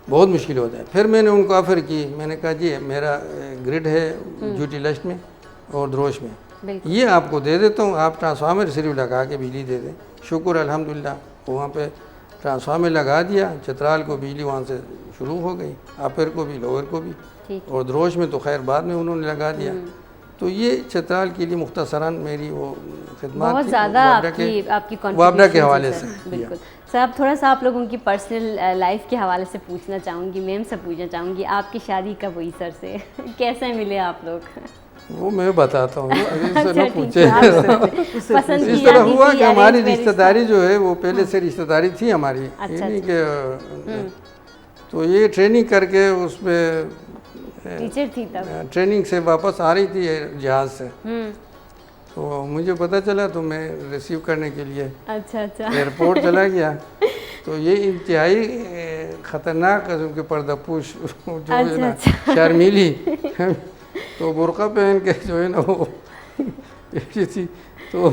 بہت مشکل ہوتا ہے. پھر میں نے ان کو آفر کی، میں نے کہا جی میرا گرڈ ہے جوٹی لشٹ میں اور دروش میں، یہ آپ کو دے دیتا ہوں، آپ ٹرانسفارمر صرف لگا کے بجلی دے دیں. شکر الحمدللہ وہاں پہ ٹرانسفارمر لگا دیا، چترال کو بجلی وہاں سے شروع ہو گئی، اپر کو بھی لوور کو بھی، اور دروش میں تو خیر بعد میں انہوں نے لگا دیا. تو یہ چترال کے لیے مختصراً میری وہ خدمات بہت زیادہ آپ کی وابڈا کے حوالے سے. بالکل سر، اب تھوڑا سا آپ لوگوں کی پرسنل لائف کے حوالے سے پوچھنا چاہوں گی، میم سے پوچھنا چاہوں گی، آپ کی شادی کب ہوئی سر سے؟ کیسے ملے آپ لوگ؟ وہ میں بتاتا ہوں، ابھی سے نہ پوچھے. اس طرح ہوا کہ ہماری رشتہ داری جو ہے وہ پہلے سے رشتہ داری تھی ہماری، یعنی کہ تو یہ ٹریننگ کر کے اس میں ٹیچر تھی تب، ٹریننگ سے واپس آ رہی تھی جہاز سے. تو مجھے پتہ چلا تو میں ریسیو کرنے کے لیے ایئرپورٹ چلا گیا. تو یہ انتہائی خطرناک قسم کے پردہ پوش جو ہے نا شرمیلی، تو برقع پہن کے جو ہے نا وہ تھی. تو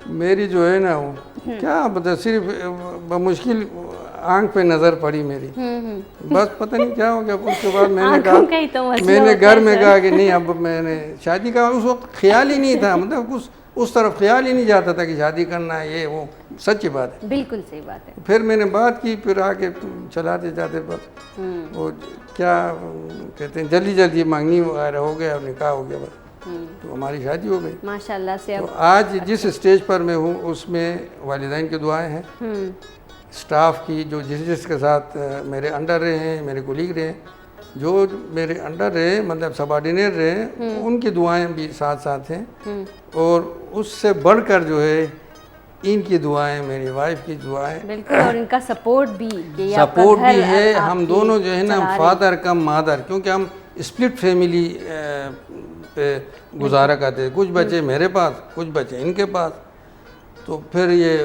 میری جو ہے نا وہ کیا پتہ، صرف بمشکل آنکھ پہ نظر پڑی میری، بس پتہ نہیں کیا ہو گیا. اس کے بعد میں نے کہا، میں نے گھر میں کہا کہ نہیں اب میں نے شادی کا، اس وقت خیال ہی نہیں تھا، مطلب اس طرف خیال ہی نہیں جاتا تھا کہ شادی کرنا ہے، یہ وہ سچی بات ہے. بالکل صحیح بات ہے. پھر میں نے بات کی، پھر آگے چلاتے جاتے بس وہ کیا کہتے ہیں جلدی جلدی منگنی وغیرہ ہو گیا اور نکاح ہو گیا، بس تو ہماری شادی ہو گئی ماشاءاللہ سے. تو آج جس اسٹیج پر میں ہوں اس میں والدین کی دعائیں ہیں، اسٹاف کی جو جس کے ساتھ میرے انڈر رہے ہیں، میرے کولیگ رہے ہیں، جو میرے انڈر رہے مطلب سب آرڈینیٹ رہے، ان کی دعائیں بھی ساتھ ساتھ ہیں. اور اس سے بڑھ کر جو ہے ان کی دعائیں، میری وائف کی دعائیں، بالکل، اور ان کا سپورٹ بھی ہے. ہم دونوں جو ہے نا فادر کم مادر، کیونکہ ہم اسپلٹ فیملی پہ گزارا کرتے ہیں، کچھ بچے میرے پاس، کچھ بچے ان کے پاس. تو پھر یہ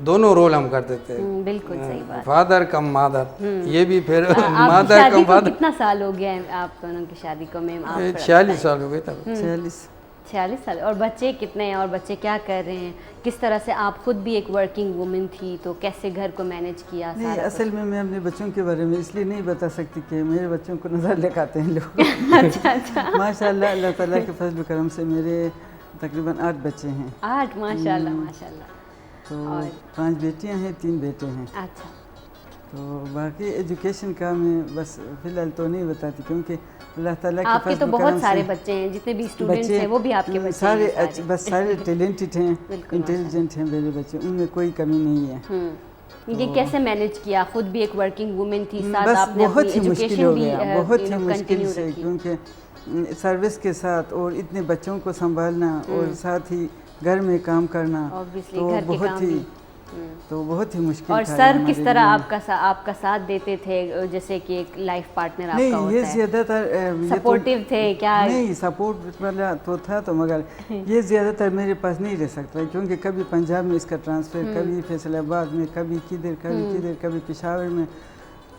دونوں رول ہم کرتے تھے. بالکل صحیح بات. فادر کم مادر، یہ بھی پھر مادر کم فادر. کتنا سال ہو گیا ہے آپ دونوں کی شادی کو میم؟ 46 سال ہو گئے تب. 46 سال. اور بچے کتنے ہیں اور بچے کیا کر رہے ہیں؟ کس طرح سے آپ خود بھی ایک ورکنگ وومن تھی تو کیسے گھر کو مینیج کیا؟ نہیں، اصل میں اپنے بچوں کے بارے میں اس لیے نہیں بتا سکتی کہ میرے بچوں کو نظر لگاتے ہیں لوگ. اچھا ماشاء اللہ، اللہ تعالیٰ کے فضل و کرم سے میرے تقریباً 8 بچے ہیں. 8 ماشاء اللہ ماشاء اللہ. تو 5 بیٹیاں ہیں 3 بیٹے ہیں. اچھا. تو باقی ایجوکیشن کا میں بس فی الحال تو نہیں بتاتی کیونکہ اللہ تعالیٰ آپ کے تو بہت سارے بچے ہیں، جتنے بھی اسٹوڈنٹس ہیں وہ بھی آپ کے بچے سارے بس سارے ٹیلنٹڈ ہیں، انٹیلیجنٹ ہیں میرے بچے، ان میں کوئی کمی نہیں ہے. یہ کیسے مینیج کیا؟ خود بھی ایک ورکنگ وومن تھی، ساتھ بس آپ نے بہت اپنی ہی مشکل ایجوکیشن ہو بھی گیا، بہت ہی مشکل کنٹینیو سے، رکھی. کیونکہ سروس کے ساتھ اور اتنے بچوں کو سنبھالنا اور ساتھ ہی گھر میں کام کرنا تو بہت ہی مشکل تھا. اور سر کس طرح آپ کا ساتھ دیتے تھے، جیسے کہ ایک لائف پارٹنر آپ کا ہوتا ہے؟ نہیں، یہ زیادہ تر سپورٹیو تھے کیا؟ نہیں، سپورٹ والا تو تھا تو مگر یہ زیادہ تر میرے پاس نہیں رہ سکتا کیونکہ کبھی پنجاب میں اس کا ٹرانسفر، کبھی فیصل آباد میں، کبھی کدھر کبھی پشاور میں.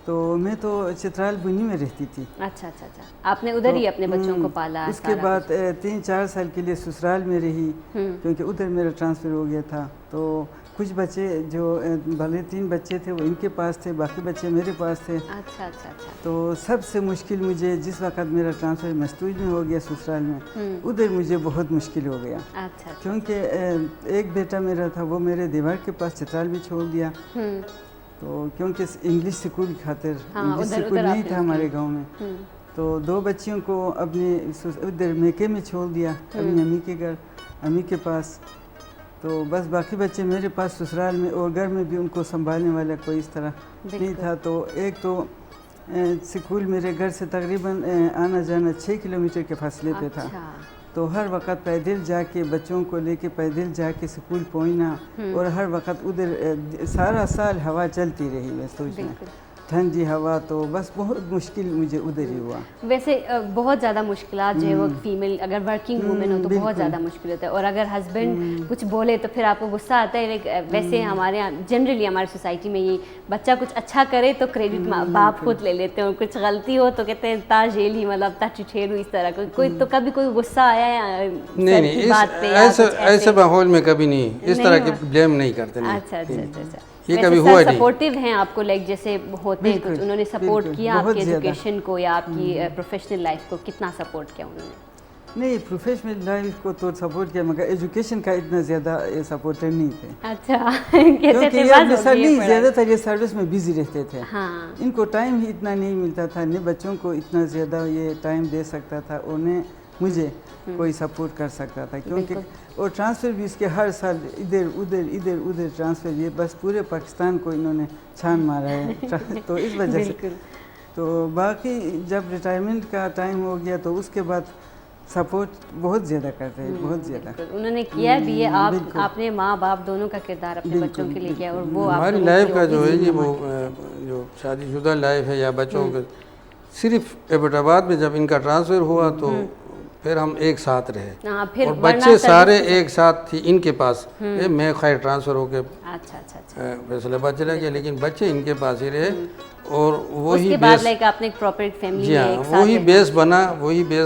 تو میں تو چترال بنی میں رہتی تھی. اچھا اچھا اچھا. آپ نے ادھر ہی اپنے بچوں کو پالا؟ اس کے بعد 3-4 سال کے لیے سسرال میں رہی کیونکہ ادھر میرا ٹرانسفر ہو گیا تھا. تو کچھ بچے جو بھلے 3 بچے تھے وہ ان کے پاس تھے، باقی بچے میرے پاس تھے. اچھا اچھا اچھا. تو سب سے مشکل مجھے جس وقت میرا ٹرانسفر مستوج میں ہو گیا سسرال میں، ادھر مجھے بہت مشکل ہو گیا. اچھا. کیونکہ ایک بیٹا میرا تھا وہ میرے دیوار کے پاس چترال میں چھوڑ دیا. تو کیونکہ انگلش اسکول کی خاطر انگلش اسکول نہیں تھا ہمارے گاؤں میں، تو 2 بچیوں کو اپنے ادھر میکے میں چھوڑ دیا، اپنی امی کے گھر، امی کے پاس. تو بس باقی بچے میرے پاس سسرال میں، اور گھر میں بھی ان کو سنبھالنے والا کوئی اس طرح نہیں تھا. تو ایک تو اسکول میرے گھر سے تقریباً آنا جانا 6 کلومیٹر کے فاصلے پہ تھا. تو ہر وقت پیدل جا کے بچوں کو لے کے پیدل جا کے اسکول پہنچنا، اور ہر وقت ادھر سارا سال ہوا چلتی رہی. میں سوچنا ٹھنڈی ہوا، تو بس بہت مشکل مجھے ادھر ہی ہوا. ویسے بہت زیادہ مشکلات جو ہے وہ فیمیل اگر ورکنگ وومن ہو تو بہت زیادہ مشکل ہوتا ہے. اور اگر ہسبینڈ کچھ بولے تو پھر آپ کو غصہ آتا ہے. ویسے ہمارے یہاں جنرلی ہماری سوسائٹی میں یہ بچہ کچھ اچھا کرے تو کریڈٹ باپ خود لے لیتے ہیں، اور کچھ غلطی ہو تو کہتے ہیں تا جیل ہی، مطلب تا ٹھیٹھیرو. اس طرح کوئی تو کبھی کوئی غصہ آیا ہے نہیں، ایسے ماحول میں کبھی نہیں اس طرح کے بلیم نہیں کرتے. اچھا اچھا اچھا. یہ کبھی ہوا نہیں. سپورٹیو ہیں آپ کو، لائک جیسے ہوتے ہیں کچھ، انہوں نے سپورٹ کیا آپ کی ایجوکیشن کو یا آپ کی پروفیشنل لائف کو؟ کتنا سپورٹ کیا انہوں نے؟ نہیں، پروفیشنل لائف کو تو سپورٹ کیا مگر ایجوکیشن کا اتنا زیادہ سپورٹر نہیں تھے. اچھا. کیونکہ یہ زیادہ تر یہ سروس میں بزی رہتے تھے. ان کو ٹائم ہی اتنا نہیں ملتا تھا، نہ بچوں کو اتنا زیادہ یہ ٹائم دے سکتا تھا، اور نہ مجھے کوئی سپورٹ کر سکتا تھا. کیونکہ اور ٹرانسفر بھی اس کے ہر سال ادھر ٹرانسفر، یہ بس پورے پاکستان کو انہوں نے چھان مارا ہے. تو اس وجہ سے تو باقی جب ریٹائرمنٹ کا ٹائم ہو گیا تو اس کے بعد سپورٹ بہت زیادہ کرتے ہیں، بہت زیادہ. انہوں نے کیا بھی ہے. آپ نے ماں باپ دونوں کا کردار اپنے بچوں کے لیے کیا، اور وہ ہماری لائف کا جو ہے یہ وہ جو شادی شدہ لائف ہے یا بچوں کے، صرف ایبٹ آباد میں جب ان کا ٹرانسفر ہوا تو پھر ہم ایک ساتھ رہے، اور بچے سارے ایک ساتھ تھی ان کے پاس. میں خیر ٹرانسفر ہو کے فیصل آباد چلا گیا، لیکن بچے ان کے پاس ہی رہے. اور وہی بیس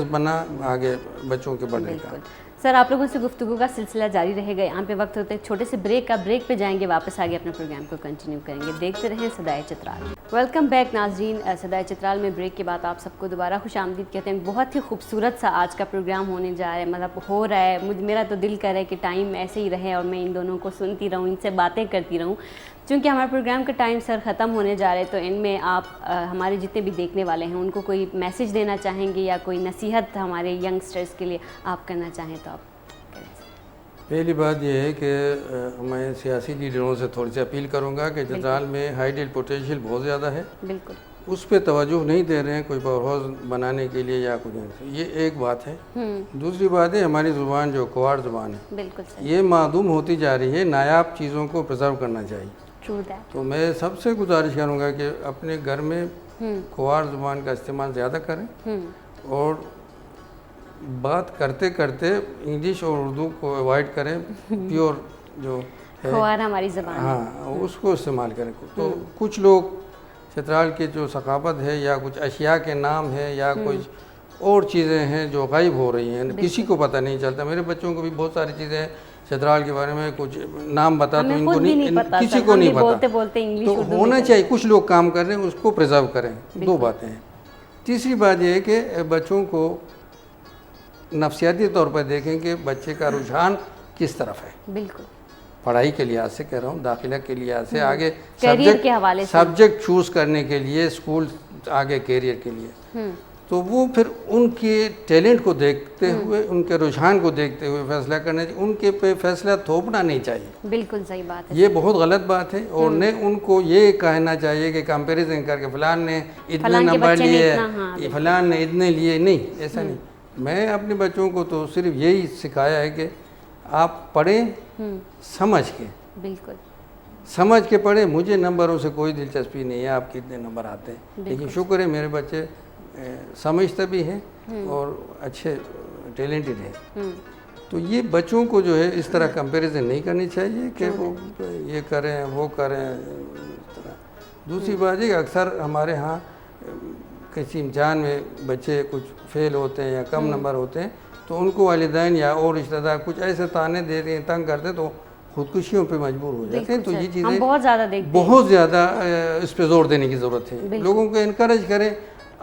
بنا آگے بچوں کے بڑھنے کا. سر آپ لوگوں سے گفتگو کا سلسلہ جاری رہے گا. یہاں پہ وقت ہوتا ہے چھوٹے سے بریک کا. بریک پہ جائیں گے، واپس آگے اپنے پروگرام کو کنٹینیو کریں گے. دیکھتے رہیں صدائے چترال. ویلکم بیک ناظرین. صدائے چترال میں بریک کے بعد آپ سب کو دوبارہ خوش آمدید کہتے ہیں. بہت ہی خوبصورت سا آج کا پروگرام ہونے جا رہا ہے، مطلب ہو رہا ہے. میرا تو دل کر رہا ہے کہ ٹائم ایسے ہی رہے اور میں ان دونوں کو سنتی رہوں، ان سے باتیں کرتی رہوں. چونکہ ہمارے پروگرام کا ٹائم سر ختم ہونے جا رہا ہے، تو ان میں آپ ہمارے جتنے بھی دیکھنے والے ہیں ان کو کوئی میسیج دینا چاہیں گے یا کوئی نصیحت ہمارے ینگسٹرز کے لیے آپ کرنا چاہیں تو آپ؟ پہلی بات یہ ہے کہ میں سیاسی لیڈروں سے تھوڑی سی اپیل کروں گا کہ چترال میں ہائیڈل پوٹینشیل بہت زیادہ ہے. بالکل. اس پہ توجہ نہیں دے رہے ہیں کوئی پاور ہاؤس بنانے کے لیے یا کچھ. یہ ایک بات ہے. دوسری بات ہے ہماری زبان جو کھوار زبان ہے، بالکل یہ معدوم ہوتی جا رہی ہے. نایاب چیزوں کو پرزرو کرنا چاہیے. تو میں سب سے گزارش کروں گا کہ اپنے گھر میں کھوار زبان کا استعمال زیادہ کریں، اور بات کرتے کرتے انگلش اور اردو کو اوائڈ کریں. پیور جو ہے ہماری زبان، ہاں اس کو استعمال کریں. تو کچھ لوگ چترال کی جو ثقافت ہے یا کچھ اشیاء کے نام ہے یا کچھ اور چیزیں ہیں جو غائب ہو رہی ہیں، کسی کو پتہ نہیں چلتا. میرے بچوں کو بھی بہت ساری چیزیں ہیں چترال کے بارے میں، کچھ نام بتا تو ان کو نہیں، کسی کو نہیں پتہ. تو ہونا چاہیے. کچھ لوگ کام کر رہے ہیں، اس کو پرزرو کریں. 2 باتیں ہیں. تیسری بات یہ ہے کہ بچوں کو نفسیاتی طور پر دیکھیں کہ بچے کا رجحان کس طرف ہے. بالکل. پڑھائی کے لحاظ سے کہہ رہا ہوں، داخلہ کے لحاظ سے، آگے کیریئر کے حوالے سے، سبجیکٹ چوز کرنے کے لیے، اسکول آگے کیریئر کے لیے، تو وہ پھر ان کے ٹیلنٹ کو دیکھتے ہوئے، ان کے رجحان کو دیکھتے ہوئے فیصلہ کرنا چاہیے، ان کے پہ فیصلہ تھوپنا نہیں چاہیے. بالکل صحیح بات ہے. یہ بہت غلط بات ہے. اور نہ ان کو یہ کہنا چاہیے کہ کمپیریزن کر کے فلان نے اتنے نمبر لیے، فلان نے اتنے لیے. نہیں، ایسا نہیں. میں اپنے بچوں کو تو صرف یہی سکھایا ہے کہ آپ پڑھیں سمجھ کے، بالکل سمجھ کے پڑھیں. مجھے نمبروں سے کوئی دلچسپی نہیں ہے آپ کتنے نمبر آتے ہیں، لیکن شکر ہے میرے بچے سمجھتے بھی ہیں اور اچھے ٹیلنٹڈ ہیں. تو یہ بچوں کو جو ہے اس طرح کمپیریزن نہیں کرنی چاہیے کہ وہ یہ کریں وہ کریں اس طرح. دوسری بات یہ کہ اکثر ہمارے ہاں کسی امتحان میں بچے کچھ فیل ہوتے ہیں یا کم نمبر ہوتے ہیں تو ان کو والدین یا اور رشتہ دار کچھ ایسے تانے دیتے ہیں، تنگ کرتے ہیں، تو خودکشیوں پہ مجبور ہو جاتے ہیں. تو یہ چیزیں بہت زیادہ اس پہ زور دینے کی ضرورت ہے. لوگوں کو انکریج کریں.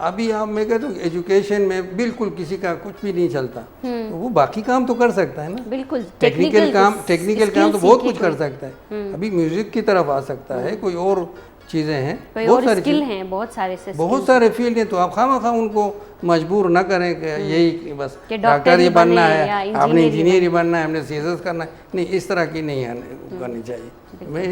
ابھی آپ میں کہتا ہوں ایجوکیشن میں بالکل کسی کا کچھ بھی نہیں چلتا، تو وہ باقی کام تو کر سکتا ہے نا. بالکل ٹیکنیکل کام تو بہت کچھ کر سکتا ہے. ابھی میوزک کی طرف آ سکتا ہے، کوئی اور چیزیں ہیں، بہت سارے فیلڈ ہیں. تو آپ خواہ ان کو مجبور نہ کریں کہ یہی بس ڈاکٹر ہی بننا ہے، آپ نے انجینئر ہی بننا ہے، ہم نے سیزرس کرنا ہے. نہیں، اس طرح کی نہیں کرنی چاہیے. میں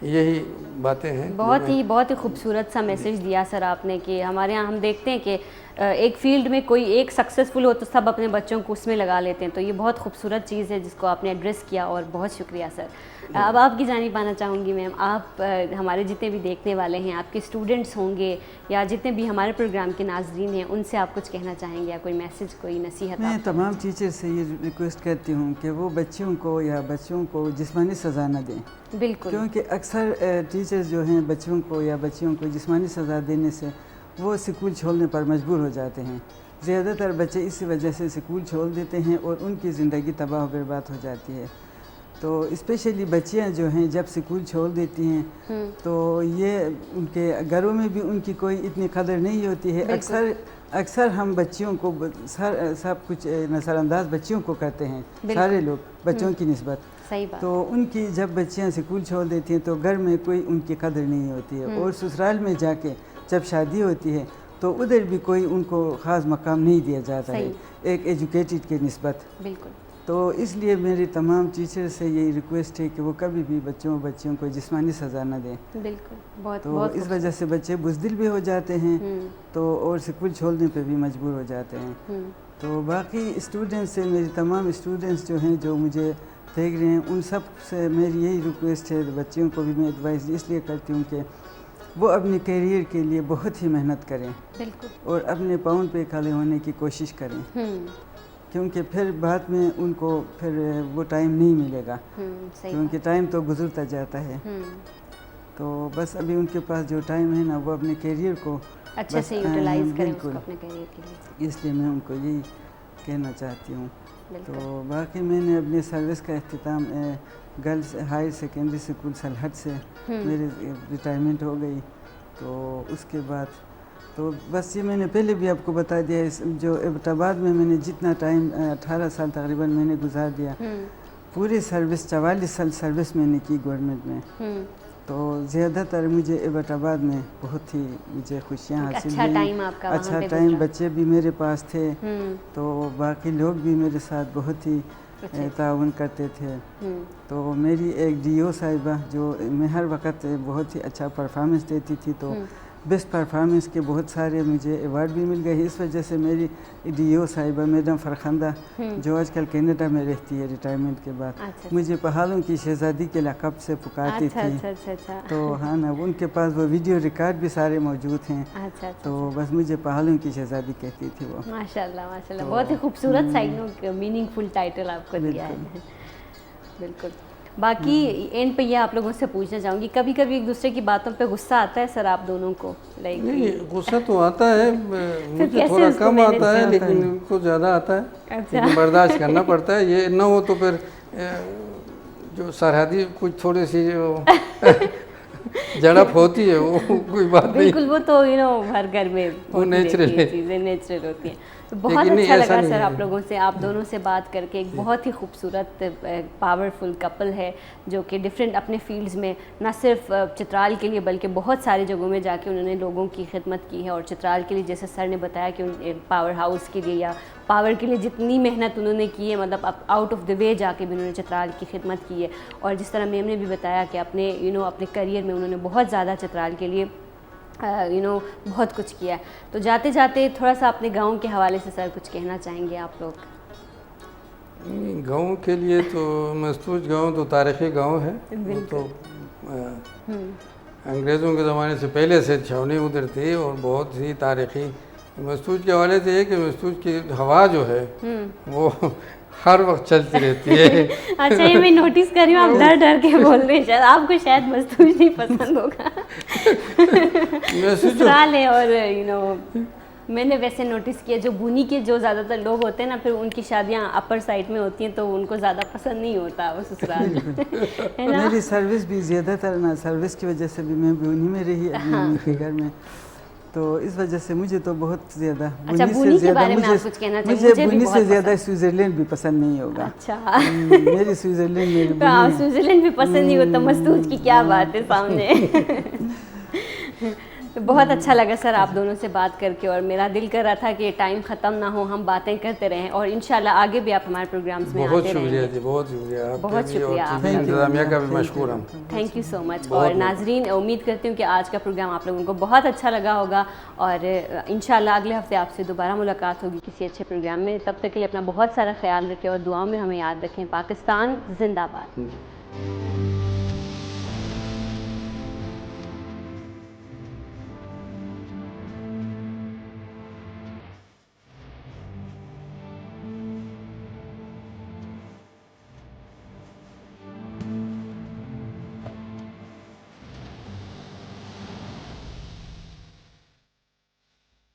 یہی باتیں ہیں. بہت ہی خوبصورت سا میسج دیا سر آپ نے کہ ہمارے یہاں ہم دیکھتے ہیں کہ ایک فیلڈ میں کوئی ایک سکسیزفل ہو تو سب اپنے بچوں کو اس میں لگا لیتے ہیں. تو یہ بہت خوبصورت چیز ہے جس کو آپ نے ایڈریس کیا، اور بہت شکریہ سر. اب آپ کی جانب آنا چاہوں گی میم. آپ ہمارے جتنے بھی دیکھنے والے ہیں، آپ کے اسٹوڈنٹس ہوں گے یا جتنے بھی ہمارے پروگرام کے ناظرین ہیں، ان سے آپ کچھ کہنا چاہیں گے یا کوئی میسج، کوئی نصیحت؟ میں تمام ٹیچر سے یہ ریکویسٹ کرتی ہوں کہ وہ بچوں کو جسمانی سزا نہ دیں. بالکل. کیونکہ اکثر ٹیچرز جو ہیں بچوں کو جسمانی سزا دینے سے وہ اسکول چھوڑنے پر مجبور ہو جاتے ہیں. زیادہ تر بچے اسی وجہ سے اسکول چھوڑ دیتے ہیں اور ان کی زندگی تباہ و برباد ہو جاتی ہے. تو اسپیشلی بچیاں جو ہیں جب اسکول چھوڑ دیتی ہیں تو یہ ان کے گھروں میں بھی ان کی کوئی اتنی قدر نہیں ہوتی ہے. اکثر ہم بچیوں کو سب کچھ نظر انداز بچیوں کو کرتے ہیں، سارے لوگ بچوں کی نسبت. تو ان کی جب بچیاں اسکول چھوڑ دیتی ہیں تو گھر میں کوئی ان کی قدر نہیں ہوتی ہے. اور سسرال میں جا کے جب شادی ہوتی ہے تو ادھر بھی کوئی ان کو خاص مقام نہیں دیا جاتا ہے ایک ایجوکیٹڈ کے نسبت. بالکل. تو اس لیے میری تمام ٹیچر سے یہی ریکویسٹ ہے کہ وہ کبھی بھی بچیوں کو جسمانی سزا نہ دیں. بالکل. تو اس وجہ سے بچے بزدل بھی ہو جاتے ہیں تو اور اسکول چھوڑنے پہ بھی مجبور ہو جاتے ہیں. تو باقی اسٹوڈنٹس سے میری تمام اسٹوڈنٹس جو ہیں جو مجھے دیکھ رہے ہیں ان سب سے میری یہی ریکویسٹ ہے. بچیوں کو بھی میں ایڈوائز اس لیے کرتی ہوں کہ وہ اپنے کیریئر کے لیے بہت ہی محنت کریں اور اپنے پاؤں پہ کھڑے ہونے کی کوشش کریں، کیونکہ پھر بعد میں ان کو پھر وہ ٹائم نہیں ملے گا، کیونکہ ٹائم تو گزرتا جاتا ہے. تو بس ابھی ان کے پاس جو ٹائم ہے نا وہ اپنے کیریئر کو اچھے سے یوٹیلائز کریں اپنے کیریئر کے لیے. اس لیے میں ان کو یہی کہنا چاہتی ہوں. تو باقی میں نے اپنے سروس کا اختتام girls higher secondary school Sylhet سے میری ریٹائرمنٹ ہو گئی. تو اس کے بعد تو بس یہ میں نے پہلے بھی آپ کو بتا دیا جو ایبٹ آباد میں نے جتنا ٹائم 18 سال تقریباً میں نے گزار دیا، پوری سروس 44 سال سروس میں نے کی گورنمنٹ میں. تو زیادہ تر مجھے ایبٹ آباد میں بہت ہی مجھے خوشیاں حاصل ہوئیں. اچھا ٹائم، بچے بھی میرے پاس تھے تو باقی لوگ بھی میرے ساتھ بہت ہی تعاون کرتے تھے. تو میری ایک ڈی او صاحبہ جو میں ہر وقت بہت ہی اچھا پرفارمنس دیتی تھی، تو بیسٹ پرفارمنس کے بہت سارے مجھے ایوارڈ بھی مل گئے. اس وجہ سے میری ڈی او صاحبہ میڈم فرخندہ جو آج کل کینیڈا میں رہتی ہے ریٹائرمنٹ کے بعد، مجھے پہاڑوں کی شہزادی کے لقب سے پکارتی تھی. تو ہاں نا، ان کے پاس وہ ویڈیو ریکارڈ بھی سارے موجود ہیں. تو بس مجھے پہاڑوں کی شہزادی کہتی تھی وہ. ماشاءاللہ ماشاءاللہ، بہت ہی خوبصورت سا میننگ فل ٹائٹل آپ کو دیا ہے. بالکل. باقی اینڈ پہ یہ آپ لوگوں سے پوچھنا چاہوں گی، کبھی کبھی ایک دوسرے کی باتوں پہ غصہ آتا ہے سر آپ دونوں کو؟ نہیں، غصہ تو آتا ہے، مجھے تھوڑا کم آتا ہے لیکن ان کو زیادہ آتا ہے، لیکن برداشت کرنا پڑتا ہے. یہ نہ ہو تو پھر جو سرحدی کچھ تھوڑی سی جو جڑپ ہوتی ہے وہ کوئی بات نہیں. بالکل، وہ تو ہر گھر میں چیزیں نیچرل ہوتی ہیں. بہت اچھا لگا سر آپ لوگوں سے, آپ دونوں سے بات کر کے. ایک بہت ہی خوبصورت پاورفل کپل ہے جو کہ ڈفرینٹ اپنے فیلڈز میں نہ صرف چترال کے لیے بلکہ بہت ساری جگہوں میں جا کے انہوں نے لوگوں کی خدمت کی ہے. اور چترال کے لیے جیسے سر نے بتایا کہ پاور ہاؤس کے لیے یا پاور کے لیے جتنی محنت انہوں نے کی ہے, مطلب آؤٹ آف دا وے جا کے بھی انہوں نے چترال کی خدمت کی ہے. اور جس طرح میم نے بھی بتایا کہ اپنے اپنے کریئر میں انہوں نے بہت زیادہ چترال کے لیے بہت کچھ کیا ہے. تو جاتے جاتے تھوڑا سا اپنے گاؤں کے حوالے سے سر کچھ کہنا چاہیں گے آپ لوگ؟ گاؤں کے لیے تو مستوج گاؤں تو تاریخی گاؤں ہے. وہ تو انگریزوں کے زمانے سے پہلے سے چھاونی ادھر تھی اور بہت ہی تاریخی. مستوج کے حوالے سے یہ کہ مستوج کی ہوا جو ہے وہ ہر وقت چلتی رہتی ہے. اچھا, یہ میں نوٹس کر رہی ہوں آپ ڈر ڈر کے بول رہے ہیں, شاید آپ کو شاید مستوج نہیں پسند ہوگا. سسرال ہے اور میں نے ویسے نوٹس کیا جو بونی کے جو زیادہ تر لوگ ہوتے ہیں نا, پھر ان کی شادیاں اپر سائڈ میں ہوتی ہیں تو ان کو زیادہ پسند نہیں ہوتا وہ سسرال. میری سروس بھی زیادہ تر نا سروس کی وجہ سے بھی میں بونی میں رہی اپنے کے گھر میں, تو اس وجہ سے مجھے تو بہت زیادہ بونی کے بارے میں آپ کچھ کہنا چاہیں؟ مجھے بونی سے زیادہ سوئٹزرلینڈ بھی پسند نہیں ہوگا. اچھا, میری سوئٹزرلینڈ سوئٹزرلینڈ بھی پسند نہیں ہوتا, مستوج کی کیا بات ہے سامنے. بہت اچھا لگا سر آپ دونوں سے بات کر کے, اور میرا دل کر رہا تھا کہ ٹائم ختم نہ ہو, ہم باتیں کرتے رہیں, اور انشاءاللہ آگے بھی آپ ہمارے پروگرامز میں آتے رہیں گے. بہت شکریہ, بہت شکریہ, انتظامیہ کا بھی مشکور ہم. تھینک یو سو مچ. اور ناظرین, امید کرتی ہوں کہ آج کا پروگرام آپ لوگوں کو بہت اچھا لگا ہوگا, اور انشاءاللہ اگلے ہفتے آپ سے دوبارہ ملاقات ہوگی کسی اچھے پروگرام میں. تب تک کے لیے اپنا بہت سارا خیال رکھیں اور دعاؤں میں ہمیں یاد رکھیں. پاکستان زندہ باد.